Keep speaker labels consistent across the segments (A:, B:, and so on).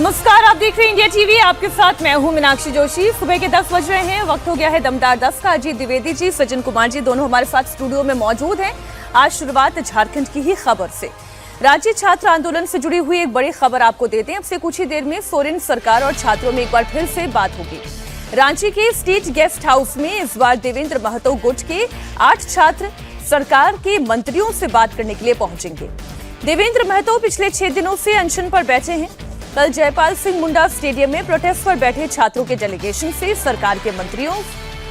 A: नमस्कार, आप देख रहे हैं इंडिया टीवी। आपके साथ मैं हूं मीनाक्षी जोशी। सुबह के 10 बज रहे हैं, वक्त हो गया है दमदार 10 का। अजीत द्विवेदी जी, सज्जन कुमार जी दोनों हमारे साथ स्टूडियो में मौजूद हैं। आज शुरुआत झारखंड की ही खबर से। राज्य छात्र आंदोलन से जुड़ी हुई एक बड़ी खबर आपको देते हैं। अब से कुछ ही देर में सोरेन सरकार और छात्रों में एक बार फिर से बात होगी। रांची के स्टेट गेस्ट हाउस में इस बार देवेंद्र महतो गुट के 8 छात्र सरकार के मंत्रियों से बात करने के लिए पहुंचेंगे। देवेंद्र महतो पिछले 6 दिनों से अनशन पर बैठे हैं। कल जयपाल सिंह मुंडा स्टेडियम में प्रोटेस्ट पर बैठे छात्रों के डेलीगेशन से सरकार के मंत्रियों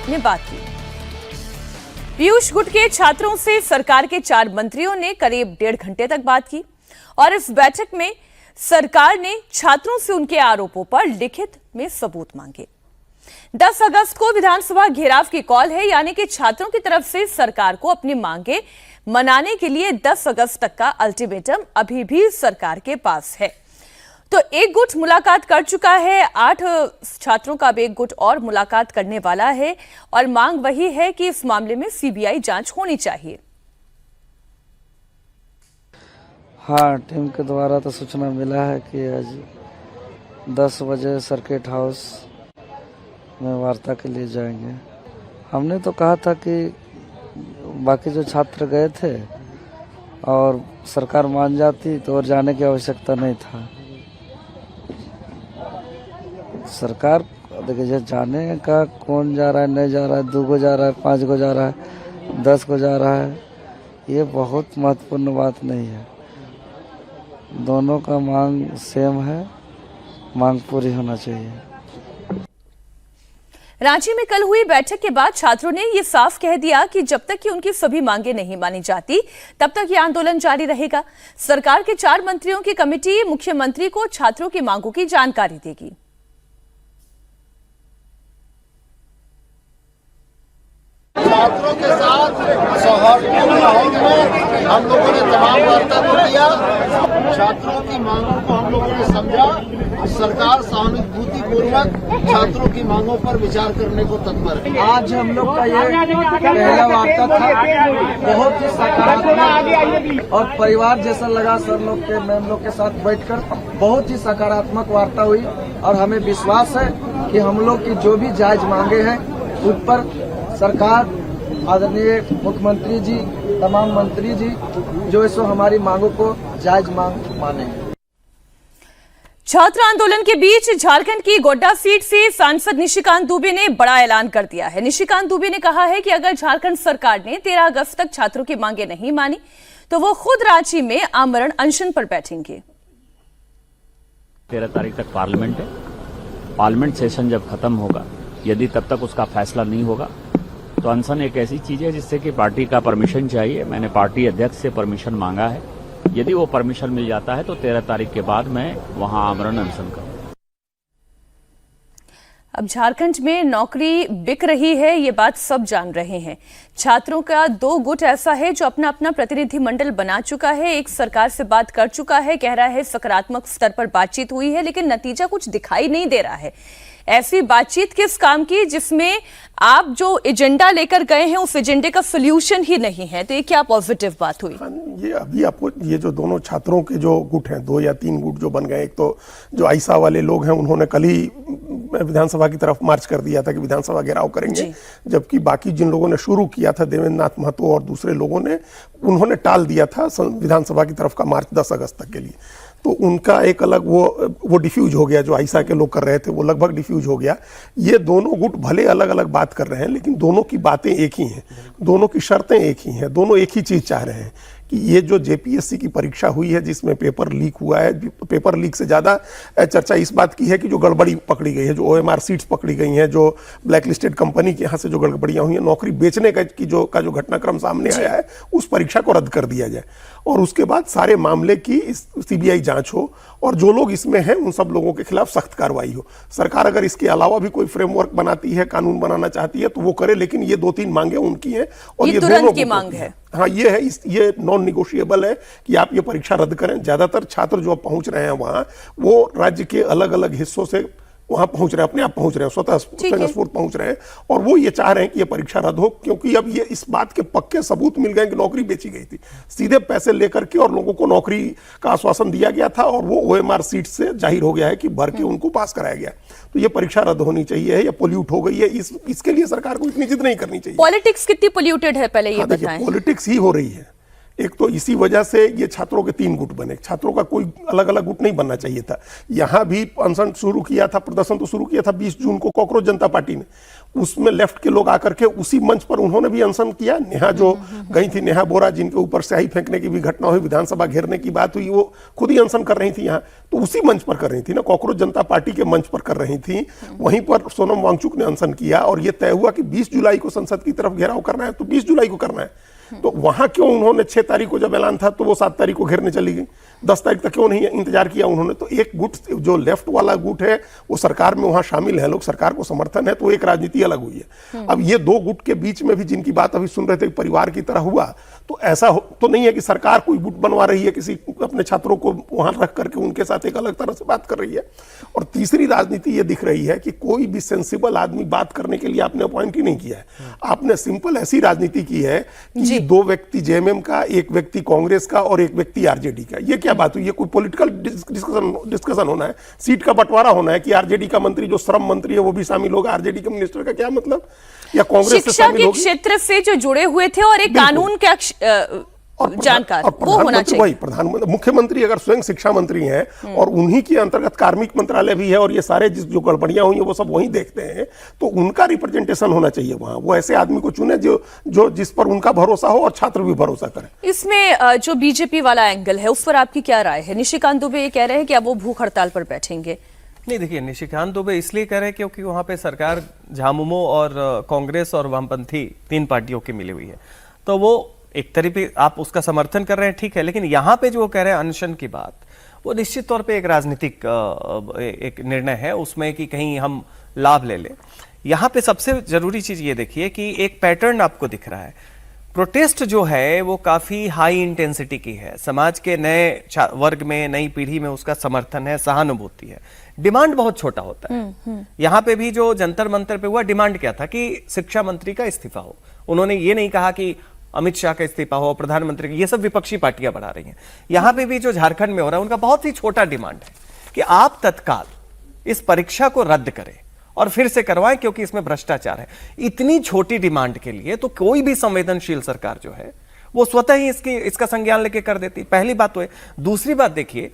A: ने बात की। पीयूष गुट के छात्रों से सरकार के 4 मंत्रियों ने करीब 1.5 घंटे तक बात की और इस बैठक में सरकार ने छात्रों से उनके आरोपों पर लिखित में सबूत मांगे। 10 अगस्त को विधानसभा घेराव की कॉल है, यानी कि छात्रों की तरफ से सरकार को अपनी मांगे मनाने के लिए 10 अगस्त तक का अल्टीमेटम अभी भी सरकार के पास है। तो एक गुट मुलाकात कर चुका है, 8 छात्रों का अब एक गुट और मुलाकात करने वाला है और मांग वही है कि इस मामले में सीबीआई जांच होनी चाहिए।
B: हाँ, टीम के द्वारा तो सूचना मिला है कि आज 10 बजे सर्किट हाउस में वार्ता के लिए जाएंगे। हमने तो कहा था कि बाकी जो छात्र गए थे और सरकार मान जाती तो और जाने की आवश्यकता नहीं था। सरकार देखिए, जाने का कौन जा रहा है, नहीं जा रहा है, 2 को जा रहा है, 5 को जा रहा है, 10 को जा रहा है, ये बहुत महत्वपूर्ण बात नहीं है। दोनों का मांग सेम है, मांग पूरी होना चाहिए।
A: रांची में कल हुई बैठक के बाद छात्रों ने ये साफ कह दिया कि जब तक कि उनकी सभी मांगे नहीं मानी जाती तब तक ये आंदोलन जारी रहेगा। सरकार के 4 मंत्रियों की कमेटी मुख्यमंत्री को छात्रों की मांगों की जानकारी देगी।
C: छात्रों के साथ सौहार्दपूर्ण माहौल में हम लोगों ने तमाम वार्ता को किया। छात्रों की मांगों को हम लोगों ने समझा। सरकार सहानुभूतिपूर्वक छात्रों की मांगों पर विचार करने को तत्पर है।
D: आज हम लोग का ये पहला वार्ता था, बहुत ही सकारात्मक और परिवार जैसा लगा। सर लोग के, मैम लोग के साथ बैठकर बहुत ही सकारात्मक वार्ता हुई और हमें विश्वास है कि हम लोग की जो भी जायज मांगे हैं उस पर सरकार, आदरणीय मुख्यमंत्री जी, तमाम मंत्री जी जो इसो हमारी मांगों को जायज मांग मानेंगे।
A: छात्र आंदोलन के बीच झारखंड की गोड्डा सीट से सांसद निशिकांत दुबे ने बड़ा ऐलान कर दिया है। निशिकांत दुबे ने कहा है कि अगर झारखंड सरकार ने 13 अगस्त तक छात्रों की मांगे नहीं मानी तो वो खुद रांची में आमरण अनशन पर बैठेंगे।
E: 13 तारीख तक पार्लियामेंट है। पार्लियामेंट सेशन जब खत्म होगा, यदि तब तक उसका फैसला नहीं होगा तो अनशन एक ऐसी चीज है जिससे कि पार्टी का परमिशन चाहिए। मैंने पार्टी अध्यक्ष से परमिशन मांगा है। यदि वो परमिशन मिल जाता है तो 13 तारीख के बाद मैं वहां आमरण अनशन करूंगा।
A: अब झारखंड में नौकरी बिक रही है, ये बात सब जान रहे हैं। छात्रों का 2 गुट ऐसा है जो अपना अपना प्रतिनिधिमंडल बना चुका है, एक सरकार से बात कर चुका है, कह रहा है सकारात्मक स्तर पर बातचीत हुई है, लेकिन नतीजा कुछ दिखाई नहीं दे रहा है। ऐसी बातचीत किस काम की जिसमें आप जो एजेंडा लेकर गए हैं उस एजेंडे का सोल्यूशन ही नहीं है, तो ये क्या पॉजिटिव बात हुई?
F: ये अभी आपको ये जो दोनों छात्रों के जो गुट हैं, 2 या 3 गुट जो बन गए, एक तो जो आईसा वाले लोग हैं उन्होंने कल ही विधानसभा की तरफ मार्च कर दिया था कि विधानसभा घेराव करेंगे, जबकि बाकी जिन लोगों ने शुरू किया था, देवेंद्र नाथ महतो और दूसरे लोगों ने, उन्होंने टाल दिया था विधानसभा की तरफ का मार्च 10 अगस्त तक के लिए। तो उनका एक अलग वो डिफ्यूज हो गया। जो आईसा के लोग कर रहे थे वो लगभग डिफ्यूज हो गया। ये दोनों गुट भले अलग अलग बात कर रहे हैं लेकिन दोनों की बातें एक ही हैं, दोनों की शर्तें एक ही हैं, दोनों एक ही चीज चाह रहे हैं कि ये जो जेपीएससी की परीक्षा हुई है जिसमें पेपर लीक हुआ है, पेपर लीक से ज़्यादा चर्चा इस बात की है कि जो गड़बड़ी पकड़ी गई है, जो ओएमआर सीट्स पकड़ी गई हैं, जो ब्लैक लिस्टेड कंपनी के यहाँ से जो गड़बड़ियाँ हुई हैं, नौकरी बेचने का जो घटनाक्रम सामने आया है, उस परीक्षा को रद्द कर दिया जाए और उसके बाद सारे मामले की सीबीआई जांच हो और जो लोग इसमें हैं उन सब लोगों के खिलाफ सख्त कार्रवाई हो। सरकार अगर इसके अलावा भी कोई फ्रेमवर्क बनाती है, कानून बनाना चाहती है तो वो करे, लेकिन ये 2-3 मांगे उनकी हैं और ये
A: तुरंत की मांग है।
F: हाँ, ये नॉन निगोशिएबल है कि आप ये परीक्षा रद्द करें। ज्यादातर छात्र जो पहुंच रहे हैं वहां, वो राज्य के अलग अलग हिस्सों से वहां पहुंच रहे हैं, अपने आप पहुंच रहे हैं, स्वतः स्वतःस्फूर्त पहुंच रहे हैं, और वो ये चाह रहे हैं कि ये परीक्षा रद्द हो, क्योंकि अब ये इस बात के पक्के सबूत मिल गए कि नौकरी बेची गई थी, सीधे पैसे लेकर के, और लोगों को नौकरी का आश्वासन दिया गया था, और वो OMR सीट से जाहिर हो गया है कि भर के उनको पास कराया गया। तो ये परीक्षा रद्द होनी चाहिए, या पोल्यूट हो गई है, इसके लिए सरकार को इतनी जिद नहीं करनी चाहिए।
A: पॉलिटिक्स कितनी पोल्यूटेड है पहले ये बताएं।
F: पॉलिटिक्स ही हो रही है। एक तो इसी वजह से ये छात्रों के 3 गुट बने, छात्रों का कोई अलग अलग गुट नहीं बनना चाहिए था। यहां भी अनशन शुरू किया था, प्रदर्शन तो शुरू किया था 20 जून को कॉकरोच जनता पार्टी ने, उसमें लेफ्ट के लोग आकर के उसी मंच पर उन्होंने भी अनशन किया। नेहा जो गई थी, नेहा बोरा, जिनके ऊपर स्याही फेंकने की भी घटना हुई, विधानसभा घेरने की बात हुई, वो खुद ही अनशन कर रही थी यहाँ, तो उसी मंच पर कर रही थी ना, कॉकरोच जनता पार्टी के मंच पर कर रही थी। वहीं पर सोनम वांगचुक ने अनशन किया, और ये तय हुआ कि 20 जुलाई को संसद की तरफ घेराव करना है, तो 20 जुलाई को करना है। तो वहां क्यों उन्होंने 6 तारीख को जब ऐलान था तो वो 7 तारीख को घेरने चली गई, 10 तारीख तक क्यों नहीं इंतजार किया उन्होंने? तो एक गुट जो लेफ्ट वाला गुट है वो सरकार में वहां शामिल है, लोग सरकार को समर्थन है, तो एक राजनीति अलग हुई है। अब ये 2 गुट के बीच में भी जिनकी बात अभी सुन रहे थे परिवार की तरह हुआ, तो ऐसा तो नहीं है कि सरकार कोई गुट बनवा रही है, किसी अपने छात्रों को वहां रख करके उनके साथ एक अलग तरह से बात कर रही है। और तीसरी राजनीति ये दिख रही है कि कोई भी सेंसिबल आदमी बात करने के लिए आपने अपॉइंट ही नहीं किया है, आपने सिंपल ऐसी राजनीति की है कि 2 व्यक्ति JMM का, 1 व्यक्ति कांग्रेस का और 1 व्यक्ति RJD का। ये क्या बात हुई? ये कोई पॉलिटिकल डिस्कशन होना है, सीट का बंटवारा होना है कि RJD का मंत्री जो श्रम मंत्री है वो भी शामिल होगा, RJD के मिनिस्टर का क्या मतलब? या कांग्रेस से
A: शिक्षा के क्षेत्र से जो जुड़े हुए थे और एक कानून का जानकार वो होना चाहिए।
F: वही प्रधानमंत्री, मुख्यमंत्री अगर स्वयं शिक्षा मंत्री हैं और उन्हीं के अंतर्गत कार्मिक मंत्रालय भी है, और ये सारे जो गड़बड़ियां हुई है वो सब वहीं देखते हैं, तो उनका रिप्रेजेंटेशन होना चाहिए वहां। वो ऐसे आदमी को चुने जो जिस पर उनका भरोसा हो और छात्र भी भरोसा करें।
A: इसमें जो बीजेपी वाला एंगल है उस पर आपकी क्या राय है? निशिकांत दुबे ये कह रहे हैं कि अब वो भूख हड़ताल पर बैठेंगे।
G: नहीं, देखिए, निशिकांत दुबे इसलिए कह रहे हैं क्योंकि वहां पे सरकार झामुमो और कांग्रेस और वामपंथी 3 पार्टियों की मिली हुई है, तो वो एक तरीके आप उसका समर्थन कर रहे हैं, ठीक है, लेकिन यहाँ पे जो वो कह रहे हैं अनशन की बात, वो निश्चित तौर पे एक राजनीतिक एक निर्णय है उसमें कि कहीं हम लाभ ले लें। यहाँ पे सबसे जरूरी चीज ये देखिए कि एक पैटर्न आपको दिख रहा है। प्रोटेस्ट जो है वो काफी हाई इंटेंसिटी की है, समाज के नए वर्ग में, नई पीढ़ी में उसका समर्थन है, सहानुभूति है, डिमांड बहुत छोटा होता है। यहाँ पे भी जो जंतर मंतर पे हुआ, डिमांड क्या था कि शिक्षा मंत्री का इस्तीफा हो। उन्होंने ये नहीं कहा कि अमित शाह का इस्तीफा हो, प्रधानमंत्री का, ये सब विपक्षी पार्टियां बढ़ा रही हैं। यहां पे भी जो झारखंड में हो रहा है उनका बहुत ही छोटा डिमांड है कि आप तत्काल इस परीक्षा को रद्द करें और फिर से करवाएं क्योंकि इसमें भ्रष्टाचार है। इतनी छोटी डिमांड के लिए तो कोई भी संवेदनशील सरकार जो है वो स्वतः ही इसका संज्ञान लेके कर देती। पहली बात तो है। दूसरी बात देखिए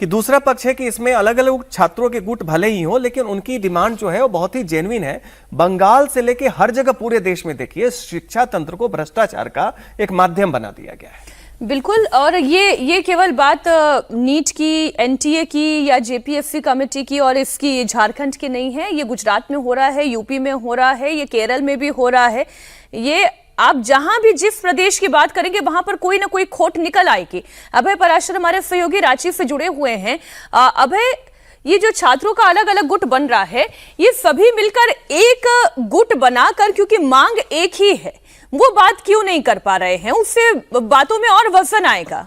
G: कि दूसरा पक्ष है कि इसमें अलग अलग छात्रों के गुट भले ही हो, लेकिन उनकी डिमांड जो है वो बहुत ही जेन्युइन है। बंगाल से लेके हर जगह पूरे देश में देखिए शिक्षा तंत्र को भ्रष्टाचार का एक माध्यम बना दिया गया है।
A: बिल्कुल। और ये केवल बात नीट की, NTA की या JPSC कमेटी की और इसकी झारखंड की नहीं है, ये गुजरात में हो रहा है, यूपी में हो रहा है, ये केरल में भी हो रहा है। ये आप जहां भी जिस प्रदेश की बात करेंगे वहां पर कोई ना कोई खोट निकल आएगी। अभय पराशर हमारे सहयोगी रांची से जुड़े हुए हैं। अभय, ये जो छात्रों का अलग अलग गुट बन रहा है, ये सभी मिलकर एक गुट बनाकर, क्योंकि मांग एक ही है, वो बात क्यों नहीं कर पा रहे हैं? उससे बातों में और वजन आएगा।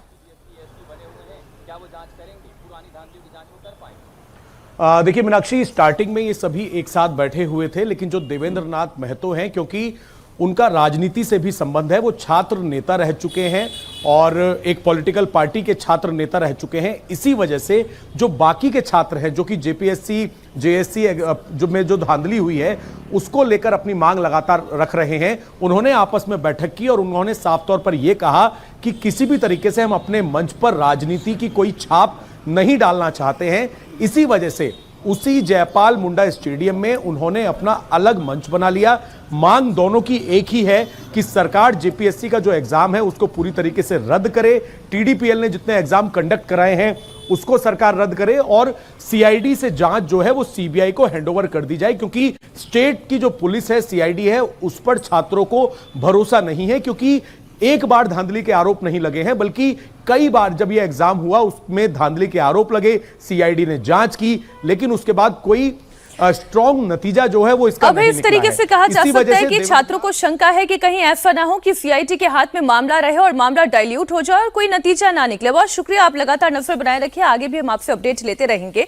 H: देखिए मीनाक्षी, स्टार्टिंग में ये सभी एक साथ बैठे हुए थे, लेकिन जो देवेंद्र नाथ महतो हैं, क्योंकि उनका राजनीति से भी संबंध है, वो छात्र नेता रह चुके हैं और एक पॉलिटिकल पार्टी के छात्र नेता रह चुके हैं। इसी वजह से जो बाकी के छात्र हैं, जो कि JPSC, JSC जो धांधली हुई है, उसको लेकर अपनी मांग लगातार रख रहे हैं। उन्होंने आपस में बैठक की और उन्होंने साफ तौर पर यह कहा कि किसी भी तरीके से हम अपने मंच पर राजनीति की कोई छाप नहीं डालना चाहते हैं। इसी वजह से उसी जयपाल मुंडा स्टेडियम में उन्होंने अपना अलग मंच बना लिया। मांग दोनों की एक ही है कि सरकार JPSC का जो एग्जाम है उसको पूरी तरीके से रद्द करे। TDPL ने जितने एग्जाम कंडक्ट कराए हैं उसको सरकार रद्द करे और CID से जांच जो है वो CBI को हैंडओवर कर दी जाए, क्योंकि स्टेट की जो पुलिस है, CID है, उस पर छात्रों को भरोसा नहीं है। क्योंकि एक बार धांधली के आरोप नहीं लगे हैं, बल्कि कई बार जब यह एग्जाम हुआ उसमें धांधली के आरोप लगे, CID ने जांच की, लेकिन उसके बाद कोई स्ट्रॉन्ग नतीजा जो है वो इसका
A: अब इस तरीके से कहा जा सकता है कि छात्रों को शंका है कि कहीं ऐसा ना हो कि CID के हाथ में मामला रहे और मामला डाइल्यूट हो जाए और कोई नतीजा ना निकले। बहुत शुक्रिया, आप लगातार नजर बनाए रखिए, आगे भी हम आपसे अपडेट लेते रहेंगे।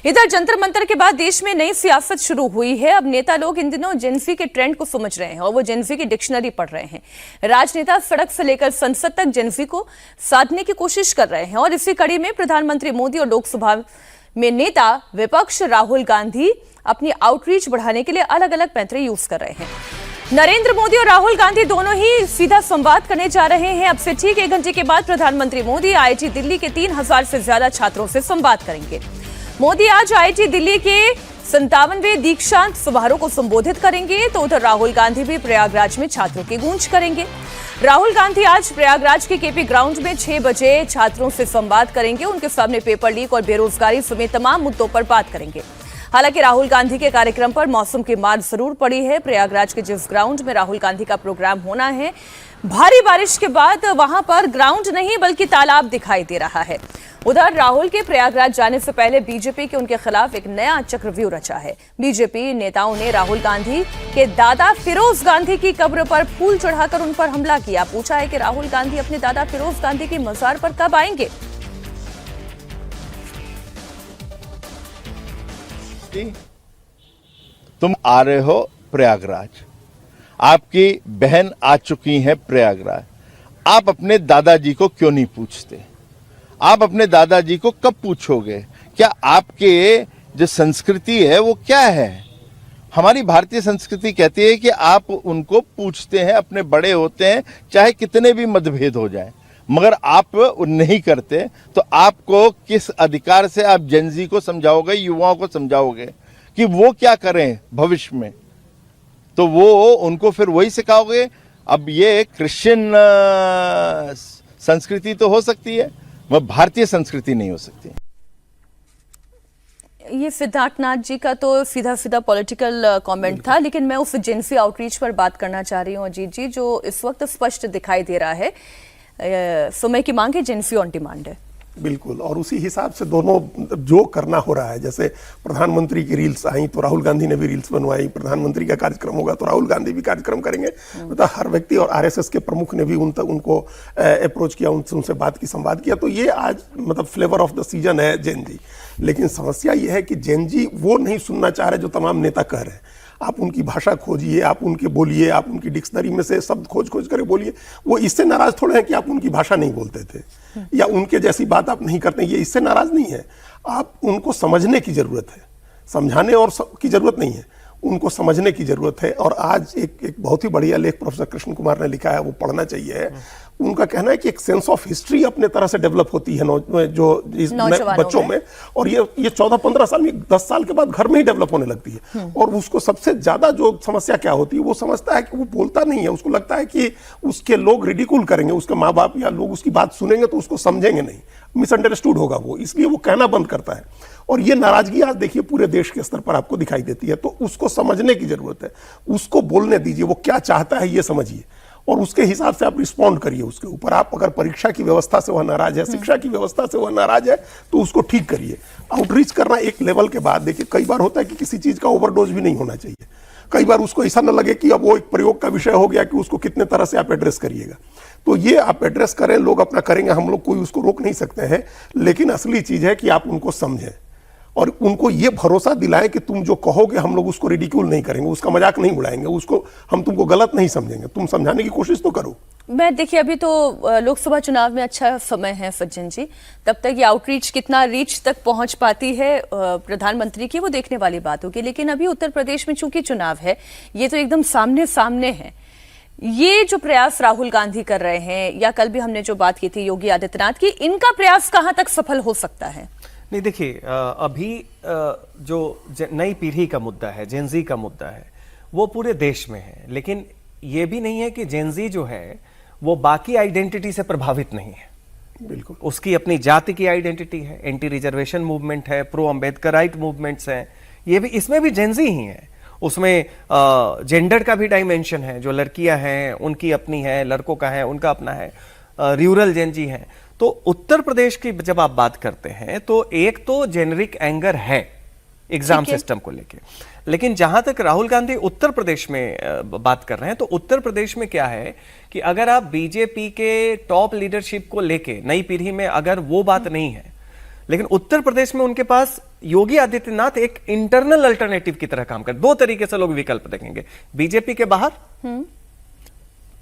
A: इधर जंतर मंतर के बाद देश में नई सियासत शुरू हुई है। अब नेता लोग इन दिनों जेनजी के ट्रेंड को समझ रहे हैं और वो जेनजी की डिक्शनरी पढ़ रहे हैं। राजनेता सड़क से लेकर संसद तक जेनजी को साधने की कोशिश कर रहे हैं और इसी कड़ी में प्रधानमंत्री मोदी और लोकसभा में नेता विपक्ष राहुल गांधी अपनी आउटरीच बढ़ाने के लिए अलग अलग पैंतरे यूज कर रहे हैं। नरेंद्र मोदी और राहुल गांधी दोनों ही सीधा संवाद करने जा रहे हैं। अब से ठीक 1 घंटे के बाद प्रधानमंत्री मोदी IIT दिल्ली के 3000 से ज्यादा छात्रों से संवाद करेंगे। मोदी आज IIT दिल्ली के 57वें दीक्षांत समारोह को संबोधित करेंगे, तो उधर राहुल गांधी भी प्रयागराज में छात्रों की गूंज करेंगे। राहुल गांधी आज प्रयागराज के केपी ग्राउंड में 6 बजे छात्रों से संवाद करेंगे। उनके सामने पेपर लीक और बेरोजगारी समेत तमाम मुद्दों पर बात करेंगे। हालांकि राहुल गांधी के कार्यक्रम पर मौसम की मार जरूर पड़ी है। प्रयागराज के जिस ग्राउंड में राहुल गांधी का प्रोग्राम होना है, भारी बारिश के बाद वहां पर ग्राउंड नहीं बल्कि तालाब दिखाई दे रहा है। उधर राहुल के प्रयागराज जाने से पहले बीजेपी के उनके खिलाफ एक नया चक्रव्यूह रचा है। बीजेपी नेताओं ने राहुल गांधी के दादा फिरोज गांधी की कब्र पर फूल चढ़ाकर उन पर हमला किया। पूछा है कि राहुल गांधी अपने दादा फिरोज गांधी की मजार पर कब आएंगे।
I: तुम आ रहे हो प्रयागराज, आपकी बहन आ चुकी है प्रयागराज, आप अपने दादाजी को क्यों नहीं पूछते? आप अपने दादाजी को कब पूछोगे? क्या आपके जो संस्कृति है वो क्या है? हमारी भारतीय संस्कृति कहती है कि आप उनको पूछते हैं, अपने बड़े होते हैं, चाहे कितने भी मतभेद हो जाए, मगर आप नहीं करते। तो आपको किस अधिकार से आप जेनजी को समझाओगे, युवाओं को समझाओगे कि वो क्या करें भविष्य में? तो वो उनको फिर वही सिखाओगे। अब ये क्रिश्चियन संस्कृति तो हो सकती है, वह भारतीय संस्कृति नहीं हो सकती।
A: ये सिद्धार्थनाथ जी का तो सीधा सीधा पॉलिटिकल कमेंट था, लेकिन मैं उस जेनसी आउटरीच पर बात करना चाह रही हूँ अजीत जी, जो इस वक्त स्पष्ट दिखाई दे रहा है। समय की मांग है, जेनसी ऑन डिमांड है।
F: बिल्कुल, और उसी हिसाब से दोनों जो करना हो रहा है, जैसे प्रधानमंत्री की रील्स आई तो राहुल गांधी ने भी रील्स बनवाई, प्रधानमंत्री का कार्यक्रम होगा तो राहुल गांधी भी कार्यक्रम करेंगे। मतलब हर व्यक्ति, और आरएसएस के प्रमुख ने भी उनको अप्रोच किया, उनसे बात की, संवाद किया। तो ये आज मतलब फ्लेवर ऑफ द सीजन है जेनजी। लेकिन समस्या ये है कि जेनजी वो नहीं सुनना चाह रहे जो तमाम नेता कह रहे हैं। आप उनकी भाषा खोजिए, आप उनके बोलिए, आप उनकी डिक्शनरी में से शब्द खोज कर बोलिए। वो इससे नाराज थोड़े हैं कि आप उनकी भाषा नहीं बोलते थे या उनके जैसी बात आप नहीं करते, ये इससे नाराज नहीं है। आप उनको समझने की जरूरत है, समझाने और की जरूरत नहीं है, उनको समझने की जरूरत है। और आज एक बहुत ही बढ़िया लेख प्रोफेसर कृष्ण कुमार ने लिखा है, वो पढ़ना चाहिए। उनका कहना है कि एक सेंस ऑफ हिस्ट्री अपने तरह से डेवलप होती है जो इस बच्चों में, और ये 14-15 साल में, 10 साल के बाद घर में ही डेवलप होने लगती है। और उसको सबसे ज्यादा जो समस्या क्या होती है, वो समझता है कि वो बोलता नहीं है, उसको लगता है कि उसके लोग रिडिकुल करेंगे, उसके माँ बाप या लोग उसकी बात सुनेंगे तो उसको समझेंगे नहीं, मिसअंडरस्टूड होगा वो, इसलिए वो कहना बंद करता है। और ये नाराजगी आज देखिए पूरे देश के स्तर पर आपको दिखाई देती है। तो उसको समझने की जरूरत है, उसको बोलने दीजिए, वो क्या चाहता है ये समझिए और उसके हिसाब से आप रिस्पॉन्ड करिए उसके ऊपर। आप अगर परीक्षा की व्यवस्था से वह नाराज है, शिक्षा की व्यवस्था से वह नाराज है, तो उसको ठीक करिए। आउटरीच करना एक लेवल के बाद, देखिए कई बार होता है कि किसी चीज का ओवरडोज भी नहीं होना चाहिए। कई बार उसको ऐसा न लगे कि अब वो एक प्रयोग का विषय हो गया कि उसको कितने तरह से आप एड्रेस करिएगा। तो ये आप एड्रेस करें, लोग अपना करेंगे, हम लोग कोई उसको रोक नहीं सकते हैं। लेकिन असली चीज है कि आप उनको समझें और उनको ये भरोसा दिलाएं कि तुम जो कहोगे हम लोग उसको रिडिक्यूल नहीं करेंगे, उसका मजाक नहीं उड़ाएंगे, उसको हम तुमको गलत नहीं समझेंगे। तुम समझाने की कोशिश तो करो।
A: मैं देखिए, अभी तो लोकसभा चुनाव में अच्छा समय है सज्जन जी, तब तक ये आउटरीच कितना रीच तक पहुंच पाती है प्रधानमंत्री की, वो देखने वाली बात होगी। लेकिन अभी उत्तर प्रदेश में चूंकि चुनाव है, ये तो एकदम सामने सामने है। ये जो प्रयास राहुल गांधी कर रहे हैं, या कल भी हमने जो बात की थी योगी आदित्यनाथ की, इनका प्रयास कहां तक सफल हो सकता है?
G: नहीं, देखिए अभी जो नई पीढ़ी का मुद्दा है, जेनजी का मुद्दा है, वो पूरे देश में है। लेकिन ये भी नहीं है कि जेनजी जो है वो बाकी आइडेंटिटी से प्रभावित नहीं है।
F: बिल्कुल,
G: उसकी अपनी जाति की आइडेंटिटी है, एंटी रिजर्वेशन मूवमेंट है, प्रो अम्बेडकराइट मूवमेंट्स हैं, ये भी, इसमें भी जेनजी ही है। उसमें जेंडर का भी डायमेंशन है, जो लड़कियां हैं उनकी अपनी है, लड़कों का है उनका अपना है, रूरल जेनजी है। तो उत्तर प्रदेश की जब आप बात करते हैं तो एक तो जेनरिक एंगर है एग्जाम सिस्टम को लेके, लेकिन जहां तक राहुल गांधी उत्तर प्रदेश में बात कर रहे हैं, तो उत्तर प्रदेश में क्या है कि अगर आप बीजेपी के टॉप लीडरशिप को लेके नई पीढ़ी में अगर वो बात नहीं है, लेकिन उत्तर प्रदेश में उनके पास योगी आदित्यनाथ एक इंटरनल अल्टरनेटिव की तरह काम कर, दो तरीके से लोग विकल्प देखेंगे, बीजेपी के बाहर,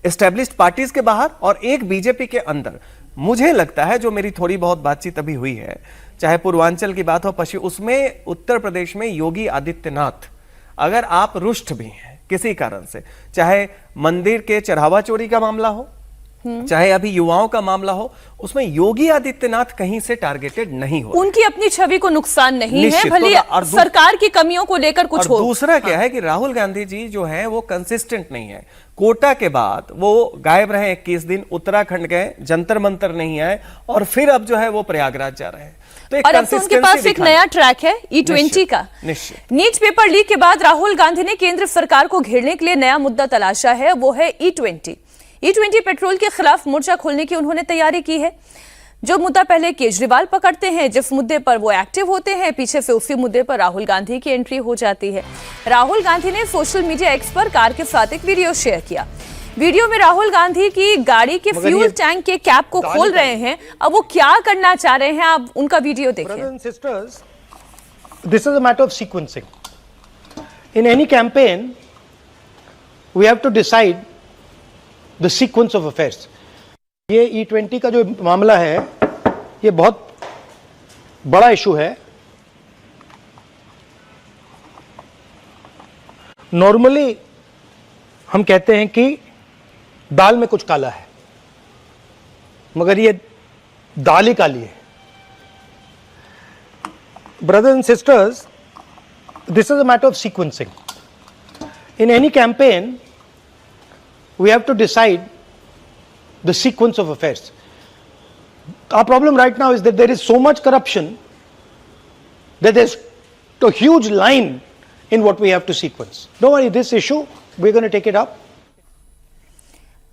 G: एस्टेब्लिश्ड पार्टीज के बाहर, और एक बीजेपी के अंदर। मुझे लगता है, जो मेरी थोड़ी बहुत बातचीत अभी हुई है, चाहे पूर्वांचल की बात हो, पश्चिम, उसमें उत्तर प्रदेश में योगी आदित्यनाथ, अगर आप रुष्ट भी हैं किसी कारण से, चाहे मंदिर के चढ़ावा चोरी का मामला हो, चाहे अभी युवाओं का मामला हो, उसमें योगी आदित्यनाथ कहीं से टारगेटेड नहीं हो।
A: उनकी अपनी छवि को नुकसान नहीं है, भले सरकार की कमियों को लेकर कुछ हो।
G: दूसरा क्या है कि राहुल गांधी जी जो है वो कंसिस्टेंट नहीं है। कोटा के बाद वो गायब रहे 21 दिन, उत्तराखंड गए, जंतर मंतर नहीं आए, और फिर अब जो है वो प्रयागराज जा रहे हैं। तो
A: और अब तो उनके पास एक नया ट्रैक है E20 का। नीट पेपर लीक के बाद राहुल गांधी ने केंद्र सरकार को घेरने के लिए नया मुद्दा तलाशा है, वो है E20 पेट्रोल के खिलाफ मोर्चा खोलने की उन्होंने तैयारी की है। जो मुद्दा पहले केजरीवाल पकड़ते हैं, जिस मुद्दे पर वो एक्टिव होते हैं, पीछे से उसी मुद्दे पर राहुल गांधी की एंट्री हो जाती है। राहुल गांधी ने सोशल मीडिया एक्स पर कार के साथ एक वीडियो शेयर किया। वीडियो में राहुल गांधी की गाड़ी के फ्यूल टैंक के कैप को खोल रहे हैं। अब वो क्या करना चाह रहे हैं, आप उनका वीडियो देखिए।
J: Sisters, this is a matter of sequencing. In any campaign we have to decide the sequence of affairs. ये E20 का जो मामला है, ये बहुत बड़ा इशू है। नॉर्मली हम कहते हैं कि दाल में कुछ काला है, मगर ये दाल ही काली है। Brothers and sisters, this is a matter of sequencing. In any campaign we have to decide the sequence of affairs. Our problem right now is that there is so much corruption that there's a huge line in what we have to sequence. Don't worry, this issue, we're going to take it up.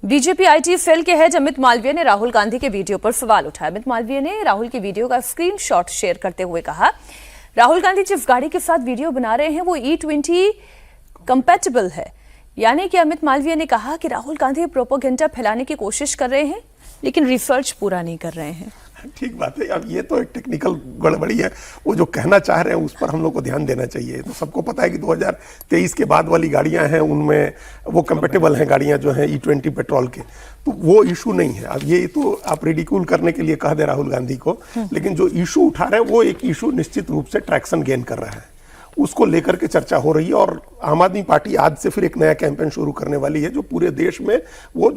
A: BJP IT cell के head Amit Malviya ने राहुल गांधी के video पर सवाल उठाया। अमित मालवीय ने राहुल की video का screenshot share करते हुए कहा, राहुल गांधी जिस गाड़ी के साथ वीडियो बना रहे हैं वो E20 कंपैटिबल है। यानी कि अमित मालवीय ने कहा कि राहुल गांधी प्रोपेगेंडा फैलाने की कोशिश कर रहे हैं, लेकिन रिसर्च पूरा नहीं कर रहे हैं।
F: ठीक बात है। अब ये तो एक टेक्निकल गड़बड़ी है। वो जो कहना चाह रहे हैं उस पर हम लोग को ध्यान देना चाहिए। तो सबको पता है कि 2023 के बाद वाली गाड़ियां हैं, उनमें वो कंपेटेबल हैं गाड़ियां जो हैं E20 पेट्रोल के, तो वो इशू नहीं है। अब ये तो आप रिडिक्यूल करने के लिए कह दे राहुल गांधी को, लेकिन जो इशू उठा रहे हैं वो एक इशू निश्चित रूप से ट्रैक्शन गेन कर रहा है, उसको लेकर के चर्चा हो रही है। और आम आदमी पार्टी आज से फिर एक नया कैंपेन शुरू करने वाली है, जो पूरे देश में वो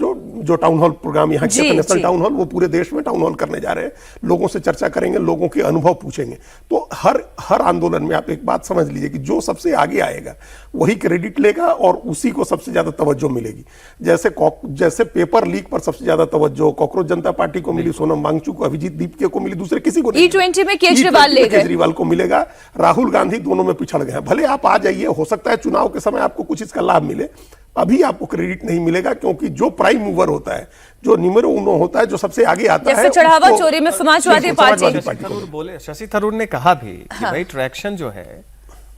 F: जो टाउन हॉल प्रोग्राम यहाँ के नेशनल टाउन हॉल, वो पूरे देश में टाउन हॉल करने जा रहे हैं। लोगों से चर्चा करेंगे, लोगों के अनुभव पूछेंगे। तो हर आंदोलन में आप एक बात समझ लीजिए कि जो सबसे आगे आएगा वही क्रेडिट लेगा और उसी को सबसे ज्यादा तवज्जो मिलेगी। जैसे पेपर लीक पर सबसे ज्यादा तवज्जो कॉकरोच जनता पार्टी को मिली, सोनम वांगचुक को, अभिजीत दीपके को मिली, दूसरे किसी को नहीं।
A: E20 में केजरीवाल
F: को मिलेगा। राहुल गांधी दोनों में पिछड़ गए हैं। भले आप आ जाइए, हो सकता है चुनाव के समय आपको कुछ इसका लाभ मिले, अभी आपको क्रेडिट नहीं मिलेगा, क्योंकि जो प्राइम मूवर होता है, जो निमरो उनो होता है, जो सबसे आगे आता है,
A: जैसे चढ़ावा चोरी में समाजवादी पार्टी,
G: शशि थरूर ने कहा भी कि भाई ट्रैक्शन जो है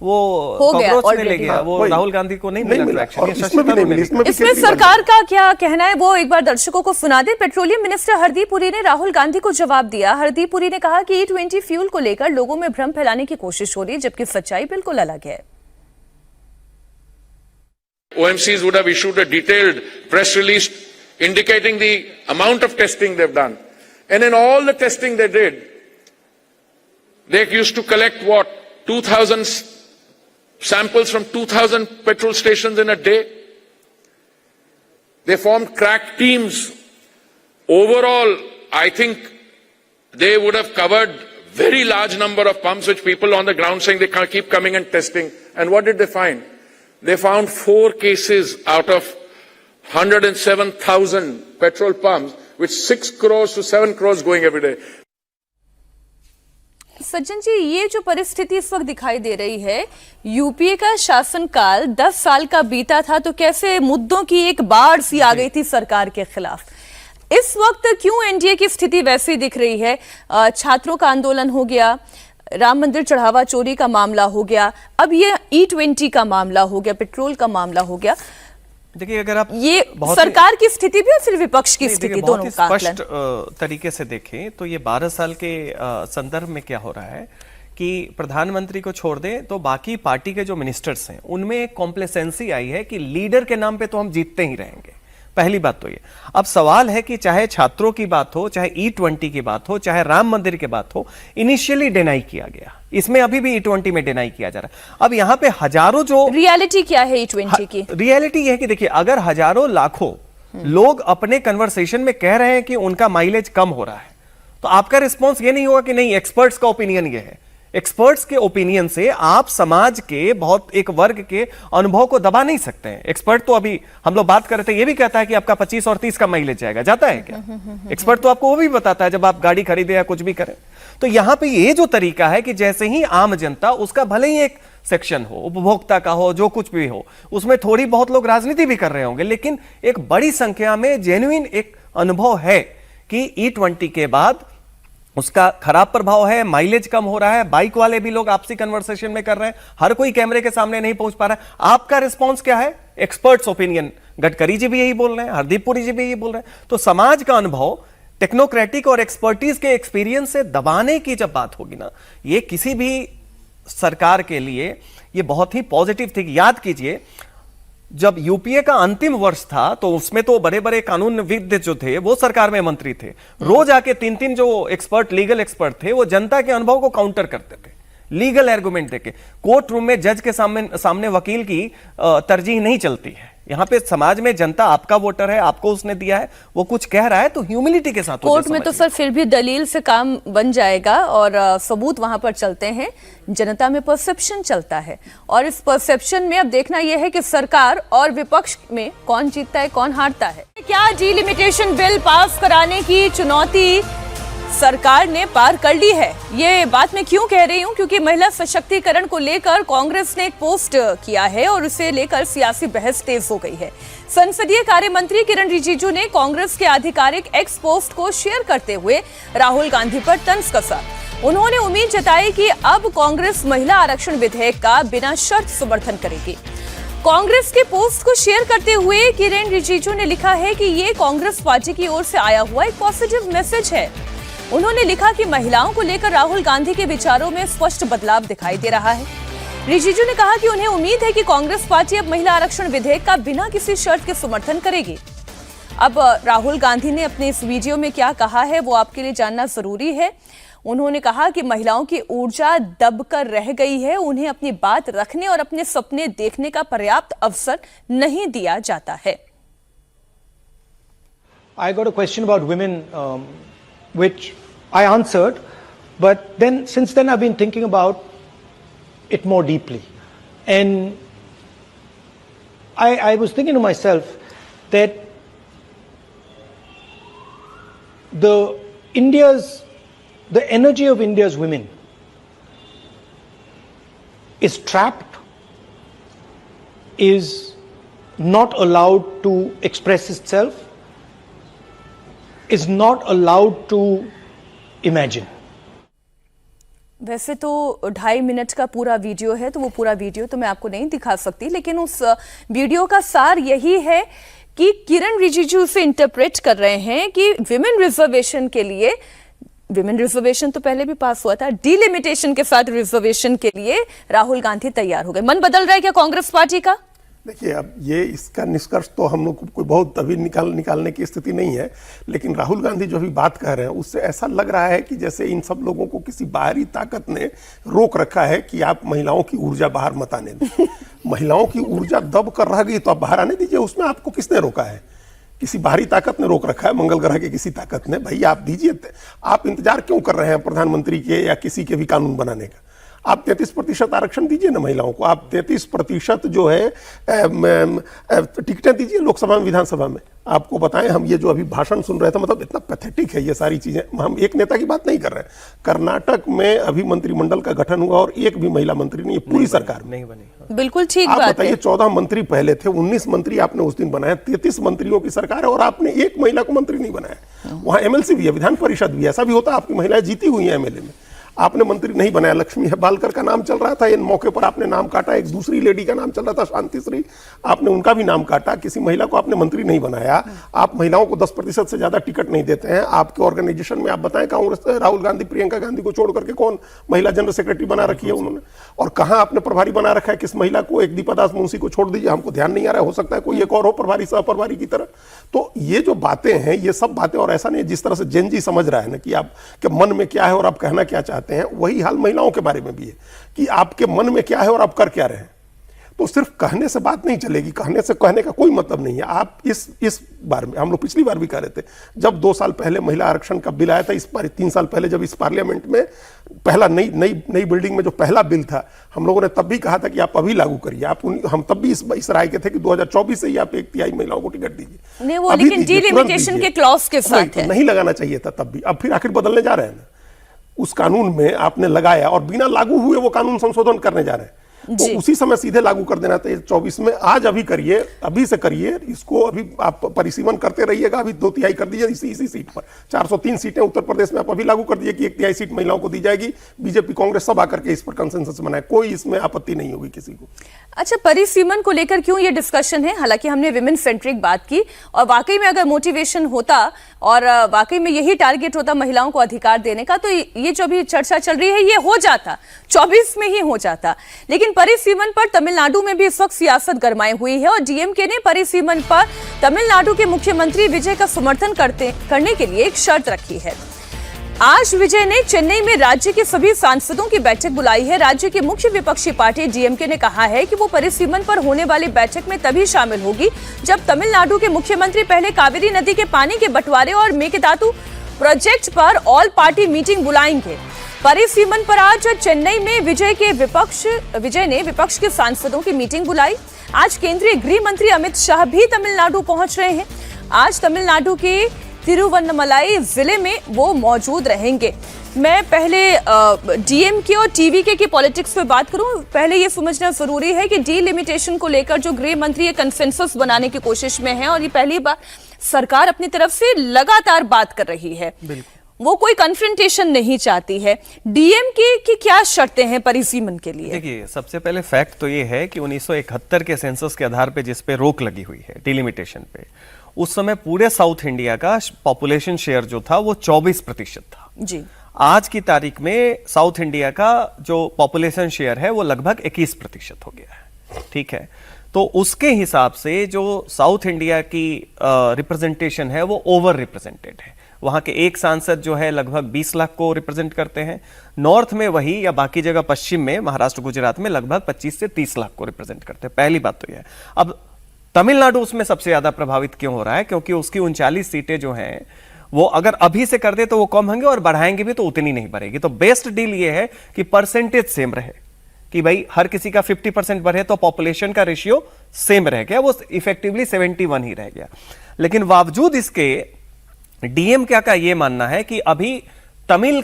G: वो कॉकरोच ने ले गया, वो राहुल गांधी को नहीं मिला ट्रैक्शन।
A: इसमें सरकार का क्या कहना है वो एक बार दर्शकों को सुना दें। पेट्रोलियम मिनिस्टर हरदीप पुरी ने राहुल गांधी को जवाब दिया। हरदीप पुरी ने कहा कि E20 फ्यूल को लेकर लोगों में भ्रम फैलाने की कोशिश हो रही है, जबकि सच्चाई बिल्कुल अलग है।
K: OMCs would have issued a detailed press release indicating the amount of testing they've done. And in all the testing they did, they used to collect what? 2,000 samples from 2,000 petrol stations in a day. They formed crack teams. Overall, I think they would have covered very large number of pumps, which people on the ground saying they can't keep coming and testing. And what did they find? They found 4 cases out of 107,000 petrol pumps, with 6 crores to 7 crores going every day.
A: सज्जन जी, ये जो परिस्थिति इस वक्त दिखाई दे रही है, UPA का शासनकाल 10 साल का बीता था, तो कैसे मुद्दों की एक बाढ़ सी आ गई थी सरकार के खिलाफ। इस वक्त क्यों एनडीए की स्थिति वैसी दिख रही है? छात्रों का आंदोलन हो गया, राम मंदिर चढ़ावा चोरी का मामला हो गया, अब ये E20 का मामला हो गया, पेट्रोल का मामला हो गया।
G: देखिए, अगर आप
A: ये सरकार की स्थिति भी और फिर विपक्ष की स्थिति,
G: बहुत
A: दोनों
G: ही
A: का
G: स्पष्ट
A: आकलन।
G: तरीके से देखें तो ये 12 साल के संदर्भ में क्या हो रहा है कि प्रधानमंत्री को छोड़ दें तो बाकी पार्टी के जो मिनिस्टर्स हैं उनमें एक कॉम्प्लेसेंसी आई है कि लीडर के नाम पे तो हम जीतते ही रहेंगे। पहली बात तो ये। अब सवाल है कि चाहे छात्रों की बात हो, चाहे E20 की बात हो, चाहे राम मंदिर की बात हो, इनिशियली डिनाई किया गया, इसमें अभी भी E20 में डिनाई किया जा रहा है। अब यहां पे हजारों जो
A: रियलिटी क्या है E20 की?
G: रियलिटी यह है कि देखिए, अगर हजारों लाखों लोग अपने कन्वर्सेशन में कह रहे हैं कि उनका माइलेज कम हो रहा है, तो आपका रिस्पॉन्स ये नहीं होगा कि नहीं एक्सपर्ट्स का ओपिनियन ये है। एक्सपर्ट्स के ओपिनियन से आप समाज के बहुत एक वर्ग के अनुभव को दबा नहीं सकते हैं। एक्सपर्ट तो अभी हम लोग बात कर रहे थे, ये भी कहता है कि आपका 25 और 30 का माइलेज जाएगा, जाता है क्या? एक्सपर्ट तो आपको वो भी बताता है जब आप गाड़ी खरीदे या कुछ भी करें। तो यहां पे ये जो तरीका है कि जैसे ही आम जनता, उसका भले ही एक सेक्शन हो, उपभोक्ता का हो, जो कुछ भी हो, उसमें थोड़ी बहुत लोग राजनीति भी कर रहे होंगे, लेकिन एक बड़ी संख्या में जेन्युइन एक अनुभव है कि E20 के बाद उसका खराब प्रभाव है, माइलेज कम हो रहा है। बाइक वाले भी लोग आपसी कन्वर्सेशन में कर रहे हैं, हर कोई कैमरे के सामने नहीं पहुंच पा रहा है। आपका रिस्पांस क्या है? Experts opinion. गडकरी जी भी यही बोल रहे हैं, हरदीप पुरी जी भी यही बोल रहे हैं। तो समाज का अनुभव टेक्नोक्रेटिक और एक्सपर्टीज के एक्सपीरियंस से दबाने की जब बात होगी ना, ये किसी भी सरकार के लिए ये बहुत ही पॉजिटिव थी। याद कीजिए, जब यूपीए का अंतिम वर्ष था तो उसमें तो बड़े बड़े कानूनविद जो थे वो सरकार में मंत्री थे। रोज आके 3-3 जो एक्सपर्ट, लीगल एक्सपर्ट थे, वो जनता के अनुभव को काउंटर करते थे, लीगल आर्गुमेंट देके। कोर्ट रूम में जज के सामने वकील की तरजीह नहीं चलती है। यहाँ पे समाज में जनता आपका वोटर है, आपको उसने दिया है, वो कुछ कह रहा है तो ह्यूमिलिटी के साथ
A: कोर्ट में तो सर फिर भी दलील से काम बन जाएगा और सबूत वहां पर चलते हैं। जनता में परसेप्शन चलता है और इस परसेप्शन में अब देखना यह है कि सरकार और विपक्ष में कौन जीतता है, कौन हारता है। क्या डिलिमिटेशन बिल पास कराने की चुनौती सरकार ने पार कर ली है? ये बात मैं क्यों कह रही हूं, क्योंकि महिला सशक्तिकरण को लेकर कांग्रेस ने एक पोस्ट किया है और उसे लेकर सियासी बहस तेज हो गई है। संसदीय कार्य मंत्री किरण रिजिजू ने कांग्रेस के आधिकारिक एक्स पोस्ट को शेयर करते हुए राहुल गांधी पर तंज कसा। उन्होंने उम्मीद जताई कि अब कांग्रेस महिला आरक्षण विधेयक का बिना शर्त समर्थन करेगी। कांग्रेस के पोस्ट को शेयर करते हुए किरण रिजिजू ने लिखा है कि ये कांग्रेस पार्टी की ओर से आया हुआ एक पॉजिटिव मैसेज है। उन्होंने लिखा कि महिलाओं को लेकर राहुल गांधी के विचारों में स्पष्ट बदलाव दिखाई दे रहा है। रिजिजू ने कहा कि उन्हें उम्मीद है कि कांग्रेस पार्टी अब महिला आरक्षण विधेयक का बिना किसी शर्त के समर्थन करेगी। अब राहुल गांधी ने अपने इस वीडियो में क्या कहा है वो आपके लिए जानना जरूरी है। उन्होंने कहा कि महिलाओं की ऊर्जा दबकर रह गई है, उन्हें अपनी बात रखने और अपने सपने देखने का पर्याप्त अवसर नहीं दिया जाता है।
J: I got a question about women, which I answered, but then since then I've been thinking about it more deeply, and I was thinking to myself that the energy of India's women is trapped, is not allowed to express itself, is not allowed to imagine.
A: वैसे तो 2.5 minute का पूरा video है, तो वो पूरा video तो मैं आपको नहीं दिखा सकती, लेकिन उस वीडियो का सार यही है कि किरण रिजिजू से इंटरप्रेट कर रहे हैं कि विमेन रिजर्वेशन के लिए, विमेन रिजर्वेशन तो पहले भी पास हुआ था, डिलिमिटेशन के साथ रिजर्वेशन के लिए राहुल गांधी तैयार हो गए। मन बदल रहा है क्या कांग्रेस पार्टी का?
F: देखिए, अब ये इसका निष्कर्ष तो हम लोग को कोई बहुत अभी निकालने की स्थिति नहीं है, लेकिन राहुल गांधी जो भी बात कह रहे हैं उससे ऐसा लग रहा है कि जैसे इन सब लोगों को किसी बाहरी ताकत ने रोक रखा है कि आप महिलाओं की ऊर्जा बाहर मत आने दें। महिलाओं की ऊर्जा दब कर रह गई तो आप बाहर आने दीजिए, उसमें आपको किसने रोका है? किसी बाहरी ताकत ने रोक रखा है, मंगल ग्रह के किसी ताकत ने। भाई आप दीजिए, आप इंतजार क्यों कर रहे हैं प्रधानमंत्री के या किसी के भी कानून बनाने का? आप 33% आरक्षण दीजिए ना महिलाओं को, आप 33% जो है टिकटें दीजिए लोकसभा में, विधानसभा में। आपको बताएं, हम ये जो अभी भाषण सुन रहे थे, मतलब इतना पैथेटिक है ये सारी चीजें। हम एक नेता की बात नहीं कर रहे हैं। कर्नाटक में अभी मंत्रिमंडल का गठन हुआ और एक भी महिला मंत्री नहीं, पूरी सरकार नहीं बनी।
A: बिल्कुल ठीक
F: आप
A: बात
F: बताइए, 14 मंत्री पहले थे, 19 मंत्री आपने उस दिन बनाया, 33 मंत्रियों की सरकार है और आपने एक महिला को मंत्री नहीं बनाया। वहां MLC भी है, विधान परिषद भी, ऐसा भी होता है, आपकी महिलाएं जीती हुई है MLA में। आपने मंत्री नहीं बनाया, लक्ष्मी हेब्बालकर का नाम चल रहा था, इन मौके पर आपने नाम काटा, एक दूसरी लेडी का नाम चल रहा था शांतिश्री, आपने उनका भी नाम काटा, किसी महिला को आपने मंत्री नहीं बनाया। आप महिलाओं को 10% से ज्यादा टिकट नहीं देते हैं। आपके ऑर्गेनाइजेशन में आप बताएं, कांग्रेस राहुल गांधी प्रियंका गांधी को छोड़ करके कौन महिला जनरल सेक्रेटरी बना रखी है उन्होंने, और कहां आपने प्रभारी बना रखा है किस महिला को? एक दीपा दास मुंशी को छोड़ दीजिए, हमको ध्यान नहीं आ रहा है, हो सकता है कोई एक और हो प्रभारी सह प्रभारी की तरह। तो ये जो बातें हैं, ये सब बातें, और ऐसा नहीं जिस तरह से जेन जी समझ रहा है ना कि आप के मन में क्या है और आप कहना क्या चाहते हैं, वही हाल महिलाओं के बारे में भी है कि आपके मन में क्या है और आप कर क्या रहे हैं। तो सिर्फ कहने से बात नहीं चलेगी, कहने का कोई मतलब नहीं है। आप इस बार में, हम लोग पिछली बार भी कह रहे थे, जब 2 साल पहले महिला आरक्षण का बिल आया था, इस बार 3 साल पहले जब इस पार्लियामेंट में पहला नई बिल्डिंग में जो पहला बिल था, हम लोगों ने तब भी कहा था कि आप अभी लागू करिए। हम तब भी इस राय के थे कि 2024 से ही आप 1/3 महिलाओं को टिकट दीजिए।
A: नहीं, वो लेकिन डिलिमिटेशन के क्लॉज के साथ है।
F: नहीं लगाना चाहिए था तब भी, अब फिर आखिर बदलने जा रहे हैं ना, उस कानून में आपने लगाया और बिना लागू हुए वो कानून संशोधन करने जा रहे हैं, तो उसी समय सीधे लागू कर देना था 24 में। आज अभी करिए, अभी से करिए इसको, अभी आप परिसीमन करते रहिएगा, अभी 2/3 कर दीजिए इसी सीट पर। 403 सीटें उत्तर प्रदेश में आप अभी लागू कर दीजिए कि 1/3 सीट महिलाओं को दी जाएगी। बीजेपी कांग्रेस सब आकर के इस पर कंसेंसस बनाए, कोई इसमें आपत्ति नहीं होगी किसी को।
A: अच्छा, परिसीमन को लेकर क्यों ये डिस्कशन है? हालांकि हमने विमेन सेंट्रिक बात की, और वाकई में अगर मोटिवेशन होता और वाकई में यही टारगेट होता महिलाओं को अधिकार देने का, तो ये जो अभी चर्चा चल रही है ये हो जाता, 24 में ही हो जाता। लेकिन परिसीमन पर तमिलनाडु में भी इस वक्त सियासत गरमाई हुई है, और डीएमके ने परिसीमन पर तमिलनाडु के मुख्यमंत्री विजय का समर्थन करने के लिए एक शर्त रखी है। आज विजय ने चेन्नई में राज्य के सभी सांसदों की बैठक बुलाई है। राज्य की मुख्य विपक्षी पार्टी डीएमके ने कहा है कि वो परिसीमन पर होने वाली बैठक में तभी शामिल होगी जब तमिलनाडु के मुख्यमंत्री पहले कावेरी नदी के पानी के बंटवारे और मेकेदातु प्रोजेक्ट पर ऑल पार्टी मीटिंग बुलाएंगे। परिसीमन पर आज चेन्नई में विजय ने विपक्ष के सांसदों की मीटिंग बुलाई। आज केंद्रीय गृह मंत्री अमित शाह भी तमिलनाडु पहुंच रहे हैं। आज तमिलनाडु के तिरुवन्नमलाई जिले में वो मौजूद रहेंगे। मैं पहले डीएमके और टीवीके की पॉलिटिक्स पे बात करूं, पहले ये समझना जरूरी है कि डीलिमिटेशन को लेकर जो गृह मंत्री ये कंसेंसस बनाने की कोशिश में है, और ये पहली बार सरकार अपनी तरफ से लगातार बात कर रही है, वो कोई कन्फ्रंटेशन नहीं चाहती है। डीएमके की क्या शर्तें हैं परिसीमन के लिए?
G: देखिए, सबसे पहले फैक्ट तो ये है कि 1971 के सेंसस के आधार पे जिस पे रोक लगी हुई है डिलिमिटेशन पे, उस समय पूरे साउथ इंडिया का पॉपुलेशन शेयर जो था वो 24% था
A: जी।
G: आज की तारीख में साउथ इंडिया का जो पॉपुलेशन शेयर है वो लगभग 21% हो गया है। ठीक है, तो उसके हिसाब से जो साउथ इंडिया की रिप्रेजेंटेशन है वो ओवर रिप्रेजेंटेड है। वहां के एक सांसद जो है लगभग 20 लाख को रिप्रेजेंट करते हैं। नॉर्थ में वही, या बाकी जगह पश्चिम में महाराष्ट्र गुजरात में लगभग 25 से 30 लाख को रिप्रेजेंट करते हैं। पहली बात तो यह है। अब तमिलनाडु उसमें सबसे ज्यादा प्रभावित क्यों हो रहा है? क्योंकि उसकी 39 सीटें जो हैं वो अगर अभी से कर दे तो वो कम होंगे, और बढ़ाएंगे भी तो उतनी नहीं बढ़ेगी। तो बेस्ट डील ये है कि परसेंटेज सेम रहे, कि भाई हर किसी का 50% बढ़े तो पॉपुलेशन का रेशियो सेम रह गया, वो इफेक्टिवली 71 ही रह गया। लेकिन बावजूद इसके डीएमके का यह मानना है कि अभी तमिल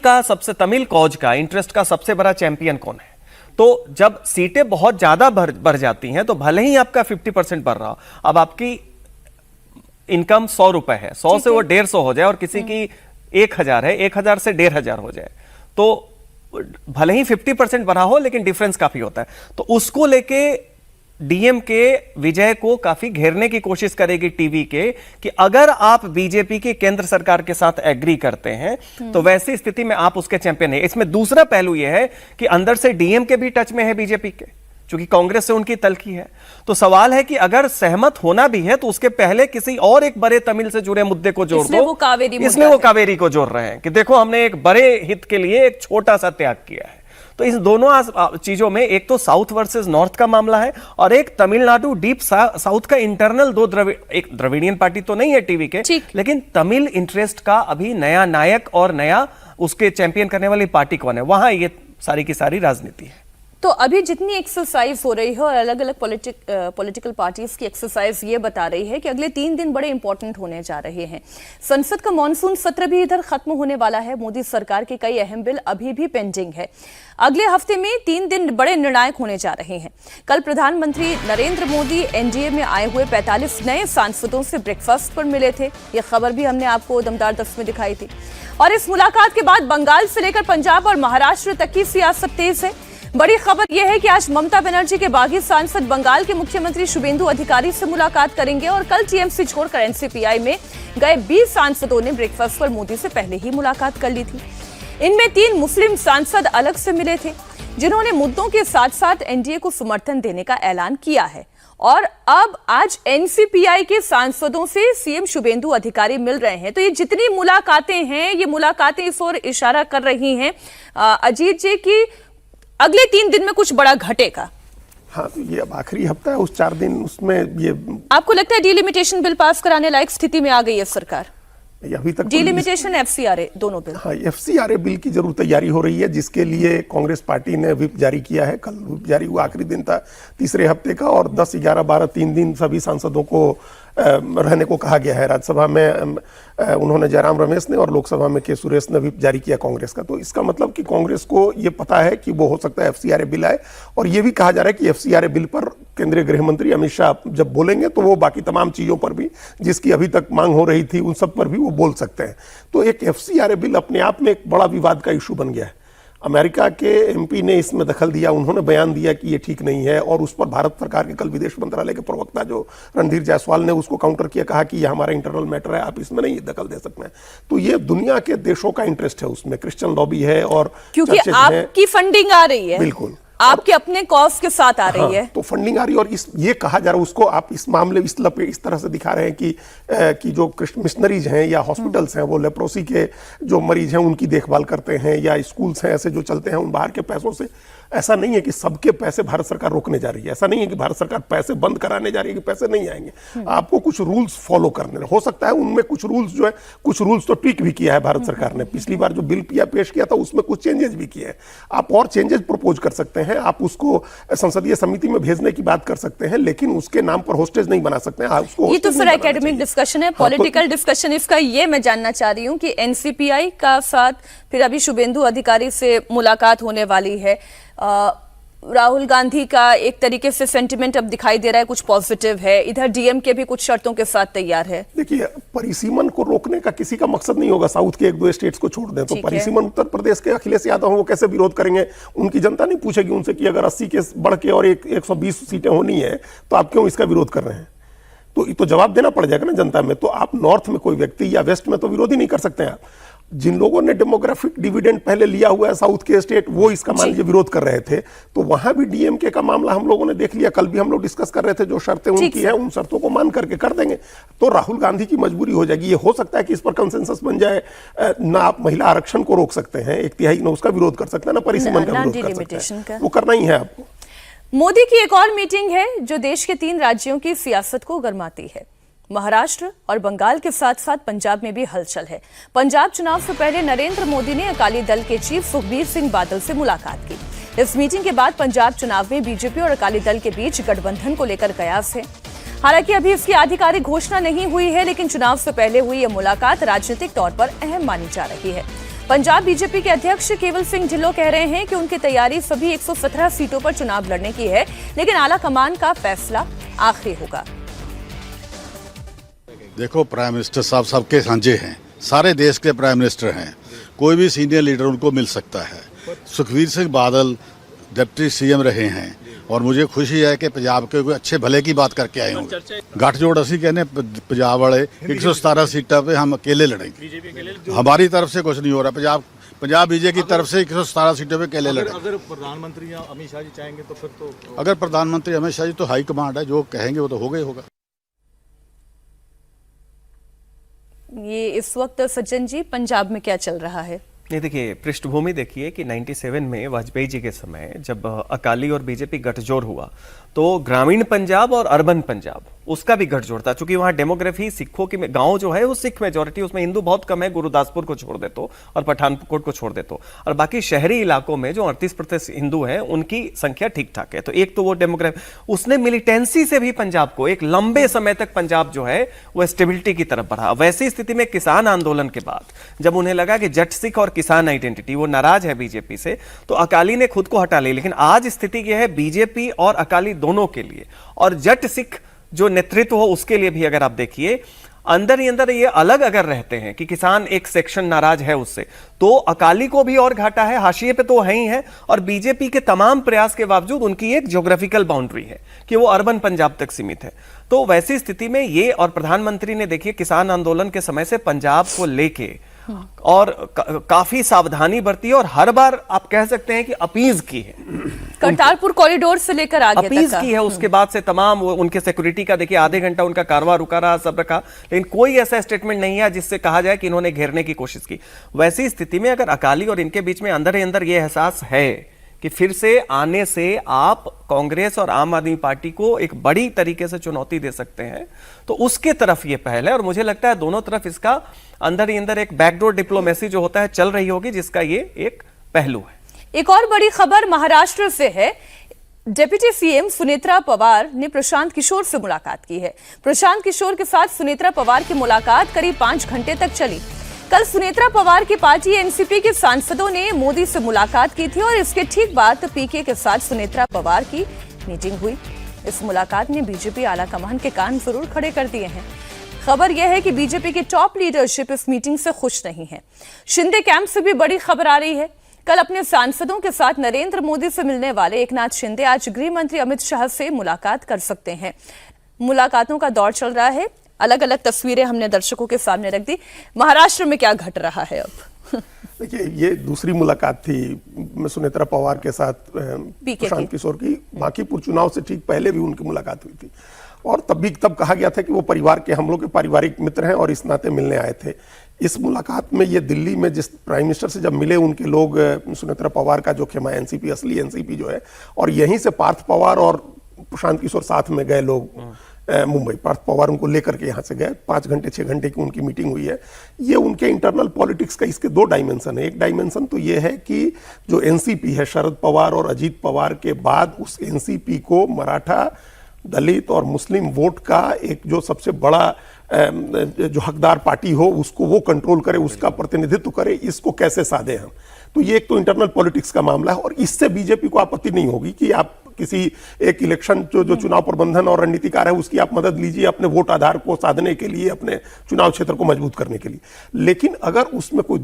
G: कॉज का इंटरेस्ट का सबसे बड़ा चैंपियन कौन है। तो जब सीटें बहुत ज्यादा बढ़ जाती हैं तो भले ही आपका 50% बढ़ रहा हो, अब आपकी इनकम 100 रुपए है, 100 से वो 150 हो जाए, और किसी की 1000 है, 1000 से 1500 हो जाए, तो भले ही 50% बढ़ा हो लेकिन डिफरेंस काफी होता है। तो उसको लेके डीएमके विजय को काफी घेरने की कोशिश करेगी टीवी के, कि अगर आप बीजेपी की केंद्र सरकार के साथ एग्री करते हैं तो वैसी स्थिति में आप उसके चैंपियन हैं। इसमें दूसरा पहलू यह है कि अंदर से डीएमके भी टच में है बीजेपी के, क्योंकि कांग्रेस से उनकी तलखी है। तो सवाल है कि अगर सहमत होना भी है तो उसके पहले किसी और एक बड़े तमिल से जुड़े मुद्दे को जोड़ दो। इसमें वो कावेरी को जोड़ रहे हैं कि देखो हमने एक बड़े हित के लिए एक छोटा सा त्याग किया है। तो इस दोनों चीजों में एक तो साउथ वर्सेस नॉर्थ का मामला है, और एक तमिलनाडु डीप साउथ का इंटरनल एक द्रविडियन पार्टी तो नहीं है टीवी के, लेकिन तमिल इंटरेस्ट का अभी नया नायक और नया उसके चैंपियन करने वाली पार्टी कौन है, वहां ये सारी की सारी राजनीति है।
A: तो अभी जितनी एक्सरसाइज हो रही है और अलग अलग पॉलिटिकल पार्टीज की एक्सरसाइज ये बता रही है कि अगले 3 दिन बड़े इंपॉर्टेंट होने जा रहे हैं। संसद का मॉनसून सत्र भी इधर खत्म होने वाला है। मोदी सरकार के कई अहम बिल अभी भी पेंडिंग है। अगले हफ्ते में 3 दिन बड़े निर्णायक होने जा रहे हैं। कल प्रधानमंत्री नरेंद्र मोदी एनडीए में आए हुए 45 नए सांसदों से ब्रेकफास्ट पर मिले थे। ये खबर भी हमने आपको दमदार 10 में दिखाई थी। और इस मुलाकात के बाद बंगाल से लेकर पंजाब और महाराष्ट्र तक की सियासत तेज है। बड़ी खबर यह है कि आज ममता बनर्जी के बागी सांसद बंगाल के मुख्यमंत्री शुभेंदु अधिकारी से मुलाकात करेंगे और कल टीएमसी छोड़कर एनसीपीआई में गए 20 सांसदों ने ब्रेकफास्ट पर मोदी से पहले ही मुलाकात कर ली थी। इनमें 3 मुस्लिम सांसद अलग से मिले थे, जिन्होंने मुद्दों के साथ साथ एनडीए को समर्थन देने का ऐलान किया है। और अब आज एनसीपीआई के सांसदों से सीएम शुभेंदु अधिकारी मिल रहे हैं। तो ये जितनी मुलाकातें हैं, ये मुलाकातें इस ओर इशारा कर रही हैं अजीत जी की अगले 3 दिन में कुछ बड़ा घटेगा।
F: हाँ, तो ये अब आखिरी हफ्ता है, उस 4 दिन उसमें ये
A: आपको लगता है डिलिमिटेशन बिल पास कराने लायक स्थिति में आ गई है सरकार?
F: अभी तक
A: डिलिमिटेशन एफसीआरए दोनों बिल।
F: हाँ, एफसीआरए बिल की जरूर तैयारी हो रही है, जिसके लिए कांग्रेस पार्टी ने व्हिप जारी किया है। कल व्हिप जारी हुआ, आखिरी दिन था तीसरे हफ्ते का, और 10, 11, 12 3 दिन सभी सांसदों को रहने को कहा गया है। राज्यसभा में उन्होंने जयराम रमेश ने और लोकसभा में के सुरेश ने व्हिप जारी किया कांग्रेस का। तो इसका मतलब कि कांग्रेस को ये पता है कि वो हो सकता है एफसीआरए बिल आए, और ये भी कहा जा रहा है कि एफसीआरए बिल पर केंद्रीय गृह मंत्री अमित शाह जब बोलेंगे तो वो बाकी तमाम चीजों पर भी, जिसकी अभी तक मांग हो रही थी, उन सब पर भी वो बोल सकते हैं। तो एक एफसीआरए बिल अपने आप में एक बड़ा विवाद का इशू बन गया है। अमेरिका के एमपी ने इसमें दखल दिया, उन्होंने बयान दिया कि ये ठीक नहीं है, और उस पर भारत सरकार के कल विदेश मंत्रालय के प्रवक्ता जो रणधीर जायसवाल ने उसको काउंटर किया, कहा कि यह हमारा इंटरनल मैटर है, आप इसमें नहीं दखल दे सकते हैं। तो ये दुनिया के देशों का इंटरेस्ट है उसमें, क्रिश्चियन लॉबी है और
A: क्योंकि आपकी फंडिंग आ रही है,
F: बिल्कुल
A: आपके अपने कॉज के साथ आ रही है।
F: हाँ, तो फंडिंग आ रही है, और ये कहा जा रहा है उसको, आप इस मामले इस तरह से दिखा रहे हैं कि जो मिशनरीज हैं या हॉस्पिटल्स हैं वो लेप्रोसी के जो मरीज हैं उनकी देखभाल करते हैं, या स्कूल्स हैं ऐसे जो चलते हैं उन बाहर के पैसों से। ऐसा नहीं है कि सबके पैसे भारत सरकार रोकने जा रही है, ऐसा नहीं है कि भारत सरकार पैसे बंद कराने जा रही है कि पैसे नहीं आएंगे। आपको कुछ रूल्स फॉलो करने हो सकता है, उनमें कुछ रूल्स जो है, कुछ रूल्स तो ट्विक भी किया है भारत सरकार ने। पिछली बार जो बिल पेश किया था उसमें कुछ चेंजेस भी किए हैं। आप और चेंजेस प्रपोज कर सकते हैं, आप उसको संसदीय समिति में भेजने की बात कर सकते हैं, लेकिन उसके नाम पर होस्टेज नहीं बना सकते हैं। उसको
A: ये तो फिर एकेडमिक डिस्कशन है, पॉलिटिकल डिस्कशन इसका। ये मैं जानना चाह रही हूँ कि एनसीपीआई का साथ फिर अभी शुभेंदु अधिकारी से मुलाकात होने वाली है। राहुल गांधी का एक तरीके से सेंटिमेंट अब दिखाई दे रहा है, कुछ पॉजिटिव है। इधर डीएमके भी कुछ शर्तों के साथ तैयार है।
F: देखिए, परिसीमन को रोकने का किसी का मकसद नहीं होगा, साउथ के 1-2 स्टेट्स को छोड़ दें। तो परिसीमन उत्तर प्रदेश के अखिलेश यादव हैं, वो कैसे विरोध करेंगे? उनकी जनता नहीं पूछेगी उनसे कि अगर 80 के बढ़ के और 120 सीटें होनी है तो आप क्यों इसका विरोध कर रहे हैं? तो जवाब देना पड़ जाएगा ना जनता में। तो आप नॉर्थ में कोई व्यक्ति या वेस्ट में तो विरोध ही नहीं कर सकते हैं आप। जिन लोगों ने डेमोग्राफिक डिविडेंड पहले लिया हुआ है साउथ के स्टेट, वो इसका मान लीजिए विरोध कर रहे थे, तो वहां भी डीएमके का मामला हम लोगों ने देख लिया। कल भी हम लोग डिस्कस कर रहे थे, जो शर्तें उनकी है उन शर्तों को मान करके कर देंगे। तो राहुल गांधी की मजबूरी हो जाएगी। ये हो सकता है कि इस पर कंसेंसस बन जाए, ना आप महिला आरक्षण को रोक सकते हैं, 1/3 ना उसका विरोध कर सकते हैं, ना परिसीमन का विरोध कर सकते हैं, वो करना ही है आपको।
A: मोदी की एक और मीटिंग है जो देश के 3 राज्यों की सियासत को गरमाती है। महाराष्ट्र और बंगाल के साथ साथ पंजाब में भी हलचल है। पंजाब चुनाव से पहले नरेंद्र मोदी ने अकाली दल के चीफ सुखबीर सिंह बादल से मुलाकात की। इस मीटिंग के बाद पंजाब चुनाव में बीजेपी और अकाली दल के बीच गठबंधन को लेकर कयास है। हालांकि अभी इसकी आधिकारिक घोषणा नहीं हुई है, लेकिन चुनाव से पहले हुई यह मुलाकात राजनीतिक तौर पर अहम मानी जा रही है। पंजाब बीजेपी के अध्यक्ष केवल सिंह ढिल्लों कह रहे हैं कि उनकी तैयारी सभी 117 सीटों पर चुनाव लड़ने की है, लेकिन आला कमान का फैसला आखिरी होगा।
L: देखो, प्राइम मिनिस्टर साहब सबके साझे हैं, सारे देश के प्राइम मिनिस्टर हैं, कोई भी सीनियर लीडर उनको मिल सकता है। सुखबीर सिंह बादल डिप्टी सीएम रहे हैं, और मुझे खुशी है कि पंजाब के कोई अच्छे भले की बात करके आए होंगे। गठजोड़ असी कहने पंजाब वाले 117 सीटों पे हम अकेले लड़ेंगे, हमारी तरफ से कुछ नहीं हो रहा। पंजाब बीजेपी की तरफ से 117 सीटों पे अकेले लड़ेंगे।
M: अगर प्रधानमंत्री अमित शाह जी चाहेंगे तो फिर तो,
L: अगर प्रधानमंत्री अमित शाह जी तो हाई कमांड है, जो कहेंगे वो तो होगा ही होगा।
A: ये इस वक्त सज्जन जी पंजाब में क्या चल रहा है?
G: ये देखिए, पृष्ठभूमि देखिए कि 97 में वाजपेयी जी के समय जब अकाली और बीजेपी गठजोड़ हुआ, तो ग्रामीण पंजाब और अर्बन पंजाब उसका भी गठजोड़ था, चूंकि वहां डेमोग्राफी सिखों की गांव जो है वो सिख मेजोरिटी, उसमें हिंदू बहुत कम है, गुरुदासपुर को छोड़ दे तो और पठानकोट को छोड़ दे तो, और बाकी शहरी इलाकों में जो 38% हिंदू हैं उनकी संख्या ठीक ठाक है। तो एक तो वो डेमोग्राफी, उसने मिलिटेंसी से भी पंजाब को एक लंबे समय तक पंजाब जो है वो स्टेबिलिटी की तरफ बढ़ा। वैसी स्थिति में किसान आंदोलन के बाद जब उन्हें लगा कि जट सिख और किसान आइडेंटिटी, वो नाराज है बीजेपी से, तो अकाली ने खुद को हटा ली। लेकिन आज स्थिति यह है बीजेपी और अकाली दोनों के लिए, और जट सिख जो नेतृत्व हो उसके लिए भी, अगर आप देखिए अंदर ही अंदर ये अलग अगर रहते हैं कि किसान एक सेक्शन नाराज है उससे, तो अकाली को भी और घाटा है, हाशिए पे तो है ही है। और बीजेपी के तमाम प्रयास के बावजूद उनकी एक ज्योग्राफिकल बाउंड्री है कि वो अर्बन पंजाब तक सीमित है। तो वैसी स्थिति में ये, और प्रधानमंत्री ने देखिए किसान आंदोलन के समय से पंजाब को लेके और काफी सावधानी बरती है, और हर बार आप कह सकते हैं कि अपीज की है,
A: करतारपुर कॉरिडोर से लेकर आगे
G: अपीज
A: तक
G: की है। उसके बाद से तमाम उनके सिक्योरिटी का देखिए, आधे घंटा उनका कारवां रुका रहा, सब रखा, लेकिन कोई ऐसा स्टेटमेंट नहीं है जिससे कहा जाए कि इन्होंने घेरने की कोशिश की। वैसी स्थिति में अगर अकाली और इनके बीच में अंदर ही अंदर यह एहसास है कि फिर से आने से आप कांग्रेस और आम आदमी पार्टी को एक बड़ी तरीके से चुनौती दे सकते हैं, तो उसके तरफ ये पहल है। और मुझे लगता है दोनों तरफ इसका अंदर ही अंदर एक बैकडोर डिप्लोमेसी जो होता है चल रही होगी, जिसका ये एक पहलू है।
A: एक और बड़ी खबर महाराष्ट्र से है। डिप्टी सीएम सुनेत्रा पवार ने प्रशांत किशोर से मुलाकात की है। प्रशांत किशोर के साथ सुनेत्रा पवार की मुलाकात करीब 5 घंटे तक चली। कल सुनेत्रा पवार की पार्टी एनसीपी के सांसदों ने मोदी से मुलाकात की थी, और इसके ठीक बाद पीके के साथ सुनेत्रा पवार की मीटिंग हुई। इस मुलाकात ने बीजेपी आलाकमान के कान जरूर खड़े कर दिए हैं। खबर यह है कि बीजेपी की टॉप लीडरशिप इस मीटिंग से खुश नहीं है। शिंदे कैंप से भी बड़ी खबर आ रही है। कल अपने सांसदों के साथ नरेंद्र मोदी से मिलने वाले एकनाथ शिंदे आज गृह मंत्री अमित शाह से मुलाकात कर सकते हैं। मुलाकातों का दौर चल रहा है। अलग अलग तस्वीरें हमने दर्शकों के सामने रख दी। महाराष्ट्र में क्या घट रहा है अब?
F: देखिए, ये दूसरी मुलाकात थी सुनेत्रा पवार के साथ प्रशांत किशोर की। बांकीपुर चुनाव से ठीक पहले भी उनकी मुलाकात हुई थी, और तब कहा गया था कि वो परिवार के, हम लोग के पारिवारिक मित्र हैं और इस नाते मिलने आए थे। इस मुलाकात में ये दिल्ली में जिस प्राइम मिनिस्टर से जब मिले, उनके लोग सुनेत्रा पवार का जो खेमा एनसीपी, असली एनसीपी जो है, और यहीं से पार्थ पवार और प्रशांत किशोर साथ में गए लोग मुंबई। पार्थ पवार उनको लेकर के यहाँ से गए। 5 घंटे 6 घंटे की उनकी मीटिंग हुई है। ये उनके इंटरनल पॉलिटिक्स का, इसके 2 डायमेंशन है। एक डायमेंशन तो ये है कि जो एनसीपी है, शरद पवार और अजीत पवार के बाद उस एनसीपी को मराठा, दलित और मुस्लिम वोट का एक जो सबसे बड़ा जो हकदार पार्टी हो, उसको वो कंट्रोल करे, उसका प्रतिनिधित्व करे, इसको कैसे साधे हम। तो ये एक तो इंटरनल पॉलिटिक्स का मामला है, और इससे बीजेपी को आपत्ति नहीं होगी कि आप किसी एक इलेक्शन जो चुनाव प्रबंधन और रणनीतिकार है उसकी आप मदद लीजिए अपने वोट आधार को साधने के लिए, अपने चुनाव क्षेत्र को मजबूत करने के लिए। लेकिन अगर उसमें कोई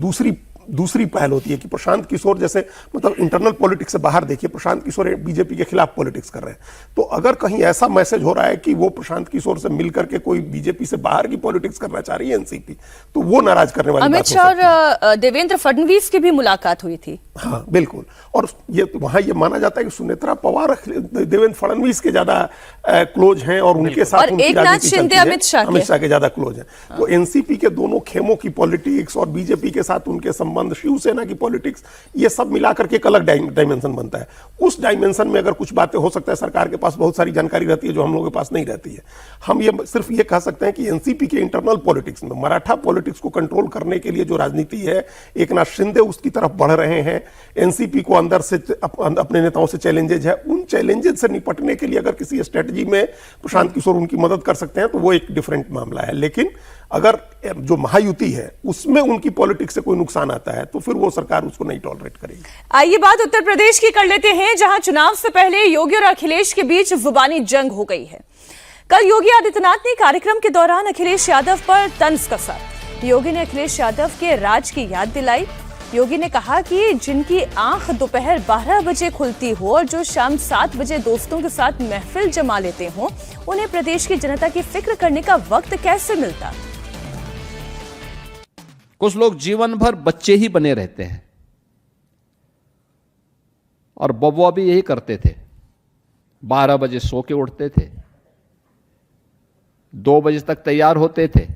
F: दूसरी पहल होती है कि प्रशांत किशोर जैसे, मतलब इंटरनल पॉलिटिक्स से बाहर देखिए, प्रशांत किशोर बीजेपी के खिलाफ पॉलिटिक्स कर रहे हैं, तो अगर कहीं ऐसा मैसेज हो रहा है कि वो प्रशांत किशोर से मिलकर के कोई बीजेपी से बाहर की पॉलिटिक्स करना चाह रही है एनसीपी, तो वो नाराज करने वाली
A: अमित शाह और देवेंद्र फडणवीस की भी मुलाकात हुई थी।
F: हाँ बिल्कुल, और ये वहां ये माना जाता है कि सुनेत्रा पवार देवेंद्र फडणवीस के ज्यादा क्लोज हैं, और उनके साथ
A: और एकनाथ शिंदे अमित शाह
F: के ज्यादा क्लोज हैं। तो एनसीपी के दोनों खेमों की पॉलिटिक्स और बीजेपी के साथ उनके संबंध, शिवसेना की पॉलिटिक्स, ये सब मिलाकर के एक अलग डायमेंशन बनता है। उस डायमेंशन में अगर कुछ बातें हो सकता है, सरकार के पास बहुत सारी जानकारी रहती है जो हम लोगों के पास नहीं रहती है। हम ये सिर्फ ये कह सकते हैं कि एनसीपी के इंटरनल पॉलिटिक्स में, मराठा पॉलिटिक्स को कंट्रोल करने के लिए जो राजनीति है, एकनाथ शिंदे उसकी तरफ बढ़ रहे हैं। एनसीपी को अंदर से अपने नेताओं से चैलेंजेज है, उन चैलेंजेज से निपटने के लिए अगर किसी स्ट्रेटजी में प्रशांत किशोर उनकी मदद कर सकते हैं तो वो एक डिफरेंट मामला है। लेकिन अगर जो महायुति है उसमें उनकी पॉलिटिक्स से कोई नुकसान आता है तो फिर वो सरकार उसको नहीं टॉलरेट करेगी।
A: आइए बात उत्तर प्रदेश की कर लेते हैं, जहां चुनाव से पहले योगी और अखिलेश के बीच जुबानी जंग हो गई है। कल योगी आदित्यनाथ ने कार्यक्रम के दौरान अखिलेश यादव पर तंज कसा। योगी ने अखिलेश यादव के राज की याद दिलाई। योगी ने कहा कि जिनकी आंख दोपहर 12 बजे खुलती हो और जो शाम 7 बजे दोस्तों के साथ महफिल जमा लेते हो, उन्हें प्रदेश की जनता की फिक्र करने का वक्त कैसे मिलता।
N: कुछ लोग जीवन भर बच्चे ही बने रहते हैं, और बबुआ भी यही करते थे। 12 बजे सो के उठते थे, 2 बजे तक तैयार होते थे,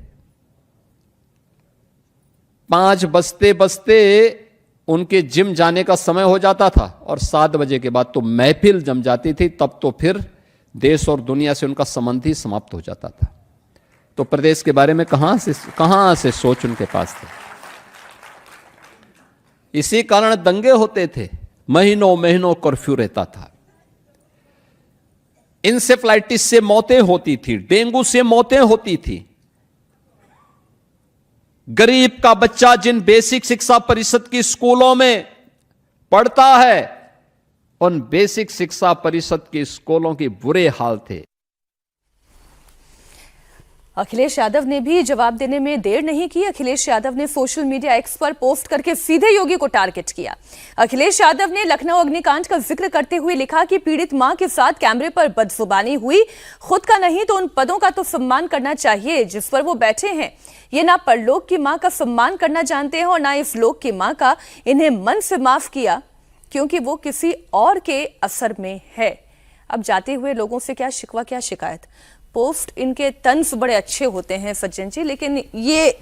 N: 5 बजते बजते उनके जिम जाने का समय हो जाता था, और 7 बजे के बाद तो महफिल जम जाती थी। तब तो फिर देश और दुनिया से उनका संबंध ही समाप्त हो जाता था। तो प्रदेश के बारे में कहां से सोच उनके पास थे। इसी कारण दंगे होते थे, महीनों महीनों कर्फ्यू रहता था, इंसेफ्लाइटिस से मौतें होती थी, डेंगू से मौतें होती थी। गरीब का बच्चा जिन बेसिक शिक्षा परिषद की स्कूलों में पढ़ता है, उन बेसिक शिक्षा परिषद के स्कूलों के बुरे हाल थे।
A: अखिलेश यादव ने भी जवाब देने में देर नहीं की। अखिलेश यादव ने सोशल मीडिया एक्स पर पोस्ट करके सीधे योगी को टारगेट किया। अखिलेश यादव ने लखनऊ अग्निकांड का जिक्र करते हुए लिखा कि पीड़ित मां के साथ कैमरे पर बदजुबानी हुई, खुद का नहीं तो उन पदों का तो सम्मान करना चाहिए जिस पर वो बैठे हैं। ये ना परलोक की मां का सम्मान करना जानते हैं और ना इस लोक की मां का। इन्हें मन से माफ किया क्योंकि वो किसी और के असर में है। अब जाते हुए लोगों से क्या शिकवा क्या शिकायत। पोस्ट इनके तंज बड़े अच्छे होते हैं सज्जन जी, लेकिन ये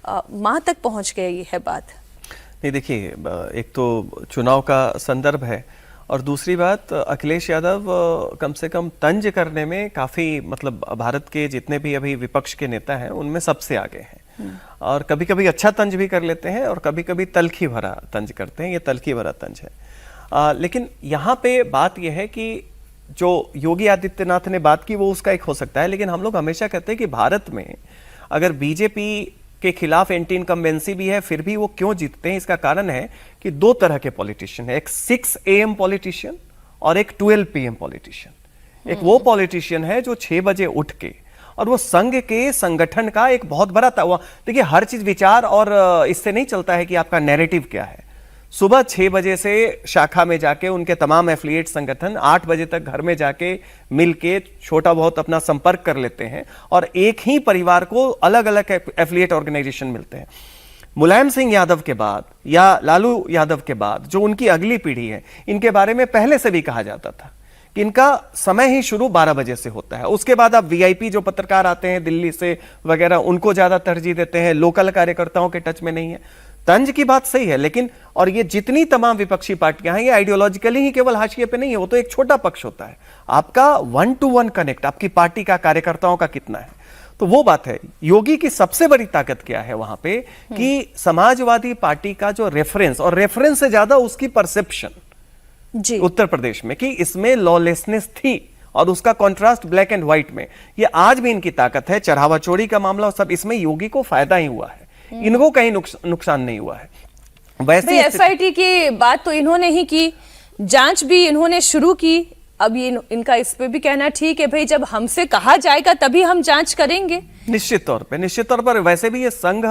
A: मां तक पहुंच गई है बात।
G: नहीं देखिए, एक तो चुनाव का संदर्भ है और दूसरी बात अखिलेश यादव कम से कम तंज करने में काफ़ी, मतलब भारत के जितने भी अभी विपक्ष के नेता हैं उनमें सबसे आगे हैं। और कभी कभी अच्छा तंज भी कर लेते हैं और कभी कभी तलखी भरा तंज करते हैं। ये तलखी भरा तंज है। लेकिन यहाँ पे बात यह है कि जो योगी आदित्यनाथ ने बात की वो उसका एक हो सकता है, लेकिन हम लोग हमेशा कहते हैं कि भारत में अगर बीजेपी के खिलाफ एंटी इनकम्बेंसी भी है फिर भी वो क्यों जीतते हैं, इसका कारण है कि दो तरह के पॉलिटिशियन है। एक 6 AM पॉलिटिशियन और एक 12 PM पॉलिटिशियन। एक वो पॉलिटिशियन है जो 6 बजे उठ के, और वो संघ के संगठन का एक बहुत बड़ा हुआ। देखिए, हर चीज विचार और इससे नहीं चलता है कि आपका नैरेटिव क्या है। सुबह 6 बजे से शाखा में जाके उनके तमाम एफिलिएट संगठन 8 बजे तक घर में जाके मिल के छोटा बहुत अपना संपर्क कर लेते हैं और एक ही परिवार को अलग अलग एफिलिएट ऑर्गेनाइजेशन मिलते हैं। मुलायम सिंह यादव के बाद या लालू यादव के बाद जो उनकी अगली पीढ़ी है, इनके बारे में पहले से भी कहा जाता था कि इनका समय ही शुरू 12 बजे से होता है। उसके बाद अब वीआईपी जो पत्रकार आते हैं दिल्ली से वगैरह, उनको ज्यादा तरजीह देते हैं, लोकल कार्यकर्ताओं के टच में नहीं है। तंज की बात सही है, लेकिन और ये जितनी तमाम विपक्षी पार्टियां हैं ये आइडियोलॉजिकली ही केवल हाशिए पे नहीं है, वो तो एक छोटा पक्ष होता है। आपका 1-to-1 कनेक्ट आपकी पार्टी का कार्यकर्ताओं का कितना है, तो वो बात है। योगी की सबसे बड़ी ताकत क्या है वहां पे कि समाजवादी पार्टी का जो रेफरेंस, और रेफरेंस से ज्यादा उसकी परसेप्शन
A: जी
G: उत्तर प्रदेश में कि इसमें लॉलेसनेस थी और उसका कॉन्ट्रास्ट ब्लैक एंड व्हाइट में, ये आज भी इनकी ताकत है। चढ़ावा चोरी का मामला सब, इसमें योगी को फायदा ही हुआ है, इनको कहीं नुकसान नहीं हुआ है। वैसे
A: एसआईटी की बात तो इन्होंने ही की, जांच भी इन्होंने शुरू की। अब ये इनका इस पे भी कहना ठीक है भाई, जब हमसे कहा जाएगा तभी हम जांच करेंगे।
G: निश्चित तौर पर वैसे भी ये संघ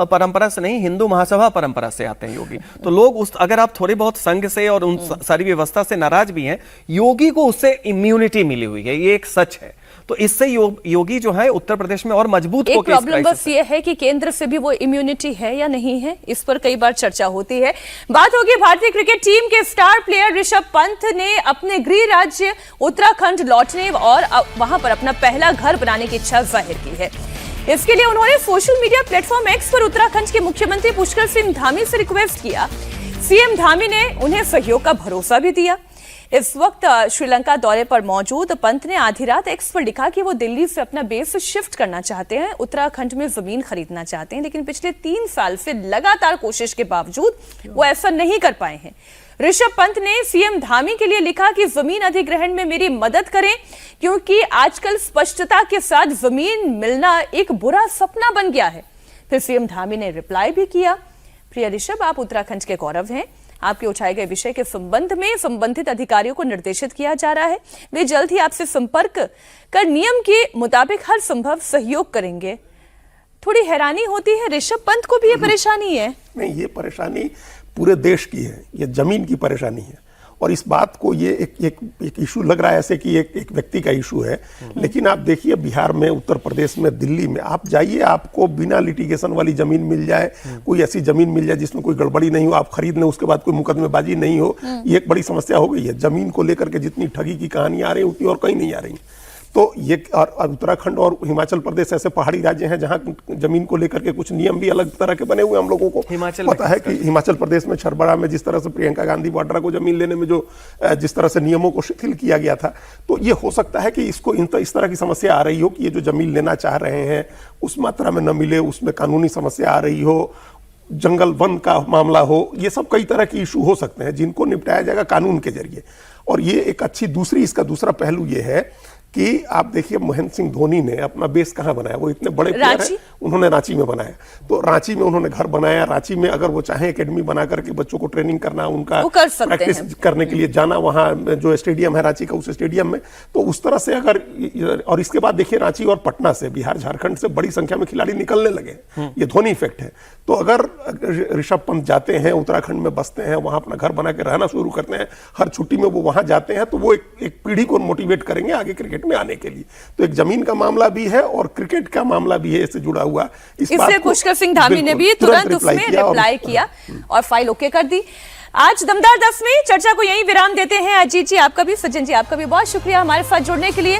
G: परंपरा से नहीं, हिंदू महासभा परंपरा से आते हैं योगी। तो लोग उस, अगर आप थोड़े बहुत संघ से और उन सारी व्यवस्था से नाराज भी हैं, योगी को उससे इम्यूनिटी मिली हुई है, ये एक सच है। तो इससे योगी जो है उत्तर प्रदेश में और मजबूत होकर।
A: एक प्रॉब्लम बस ये है कि केंद्र से भी वो इम्यूनिटी है या नहीं है, इस पर कई बार चर्चा होती है। बात होगी भारतीय क्रिकेट टीम के स्टार प्लेयर ऋषभ पंत ने अपने गृह राज्य उत्तराखंड लौटने और वहां पर अपना पहला घर बनाने की इच्छा जाहिर की है। इसके लिए उन्होंने सोशल मीडिया प्लेटफॉर्म एक्स पर उत्तराखंड के मुख्यमंत्री पुष्कर सिंह धामी से रिक्वेस्ट किया। सीएम धामी ने उन्हें सहयोग का भरोसा भी दिया। इस वक्त श्रीलंका दौरे पर मौजूद पंत ने आधी रात एक्स पर लिखा कि वो दिल्ली से अपना बेस शिफ्ट करना चाहते हैं, उत्तराखंड में जमीन खरीदना चाहते हैं, लेकिन पिछले 3 साल से लगातार कोशिश के बावजूद वो ऐसा नहीं कर पाए हैं। ऋषभ पंत ने सीएम धामी के लिए लिखा कि जमीन अधिग्रहण में मेरी मदद करें, क्योंकि आजकल स्पष्टता के साथ जमीन मिलना एक बुरा सपना बन गया है। फिर सीएम धामी ने रिप्लाई भी किया, प्रिय ऋषभ, आप उत्तराखंड के गौरव हैं। आपके उठाए गए विषय के संबंध में संबंधित अधिकारियों को निर्देशित किया जा रहा है, वे जल्द ही आपसे संपर्क कर नियम के मुताबिक हर संभव सहयोग करेंगे। थोड़ी हैरानी होती है, ऋषभ पंत को भी ये परेशानी है।
F: नहीं, ये परेशानी पूरे देश की है, ये जमीन की परेशानी है। और इस बात को ये एक इशू लग रहा है ऐसे कि एक व्यक्ति का इशू है, लेकिन आप देखिए बिहार में, उत्तर प्रदेश में, दिल्ली में आप जाइए, आपको बिना लिटिगेशन वाली जमीन मिल जाए, कोई ऐसी जमीन मिल जाए जिसमें कोई गड़बड़ी नहीं हो, आप खरीद लें, उसके बाद कोई मुकदमेबाजी नहीं हो। ये एक बड़ी समस्या हो गई है। जमीन को लेकर के जितनी ठगी की कहानियां आ रही है उतनी और कहीं नहीं आ रही। तो ये और उत्तराखंड और हिमाचल प्रदेश ऐसे पहाड़ी राज्य हैं जहां जमीन को लेकर के कुछ नियम भी अलग तरह के बने हुए हम लोगों को पता है कि हिमाचल प्रदेश में छरबड़ा में जिस तरह से प्रियंका गांधी वाड्रा को जमीन लेने में जो जिस तरह से नियमों को शिथिल किया गया था, तो ये हो सकता है कि इसको इस तरह की समस्या आ रही हो कि ये जो जमीन लेना चाह रहे हैं उस मात्रा में न मिले, उसमें कानूनी समस्या आ रही हो, जंगल वन का मामला हो, ये सब कई तरह के इशू हो सकते हैं जिनको निपटाया जाएगा कानून के जरिए। और ये एक अच्छी इसका दूसरा पहलू ये है कि आप देखिए महेंद्र सिंह धोनी ने अपना बेस कहाँ बनाया, वो इतने बड़े प्लेयर हैं, उन्होंने रांची में बनाया। तो रांची में उन्होंने घर बनाया, रांची में अगर वो चाहें एकेडमी बना करके बच्चों को ट्रेनिंग करना, उनका प्रैक्टिस करने के लिए जाना, वहाँ जो स्टेडियम है रांची का उस स्टेडियम में, तो उस तरह से अगर, और इसके बाद देखिए रांची और पटना से, बिहार झारखंड से बड़ी संख्या में खिलाड़ी निकलने लगे, ये धोनी इफेक्ट है। तो अगर ऋषभ पंत जाते हैं, उत्तराखंड में बसते हैं, वहां अपना घर बना के रहना शुरू करते हैं, हर छुट्टी में वो वहां जाते हैं, तो वो एक पीढ़ी को मोटिवेट करेंगे आगे क्रिकेट में आने के लिए। तो एक जमीन का मामला भी है और क्रिकेट का मामला भी है इससे जुड़ा हुआ।
A: इसलिए पुष्कर सिंह धामी ने भी तुरंत उसमें रिप्लाई किया और फाइल ओके कर दी। आज दमदार 10 में चर्चा को यहीं विराम देते हैं। अजीत जी आपका भी, सज्जन जी आपका भी बहुत शुक्रिया हमारे साथ जुड़ने के लिए।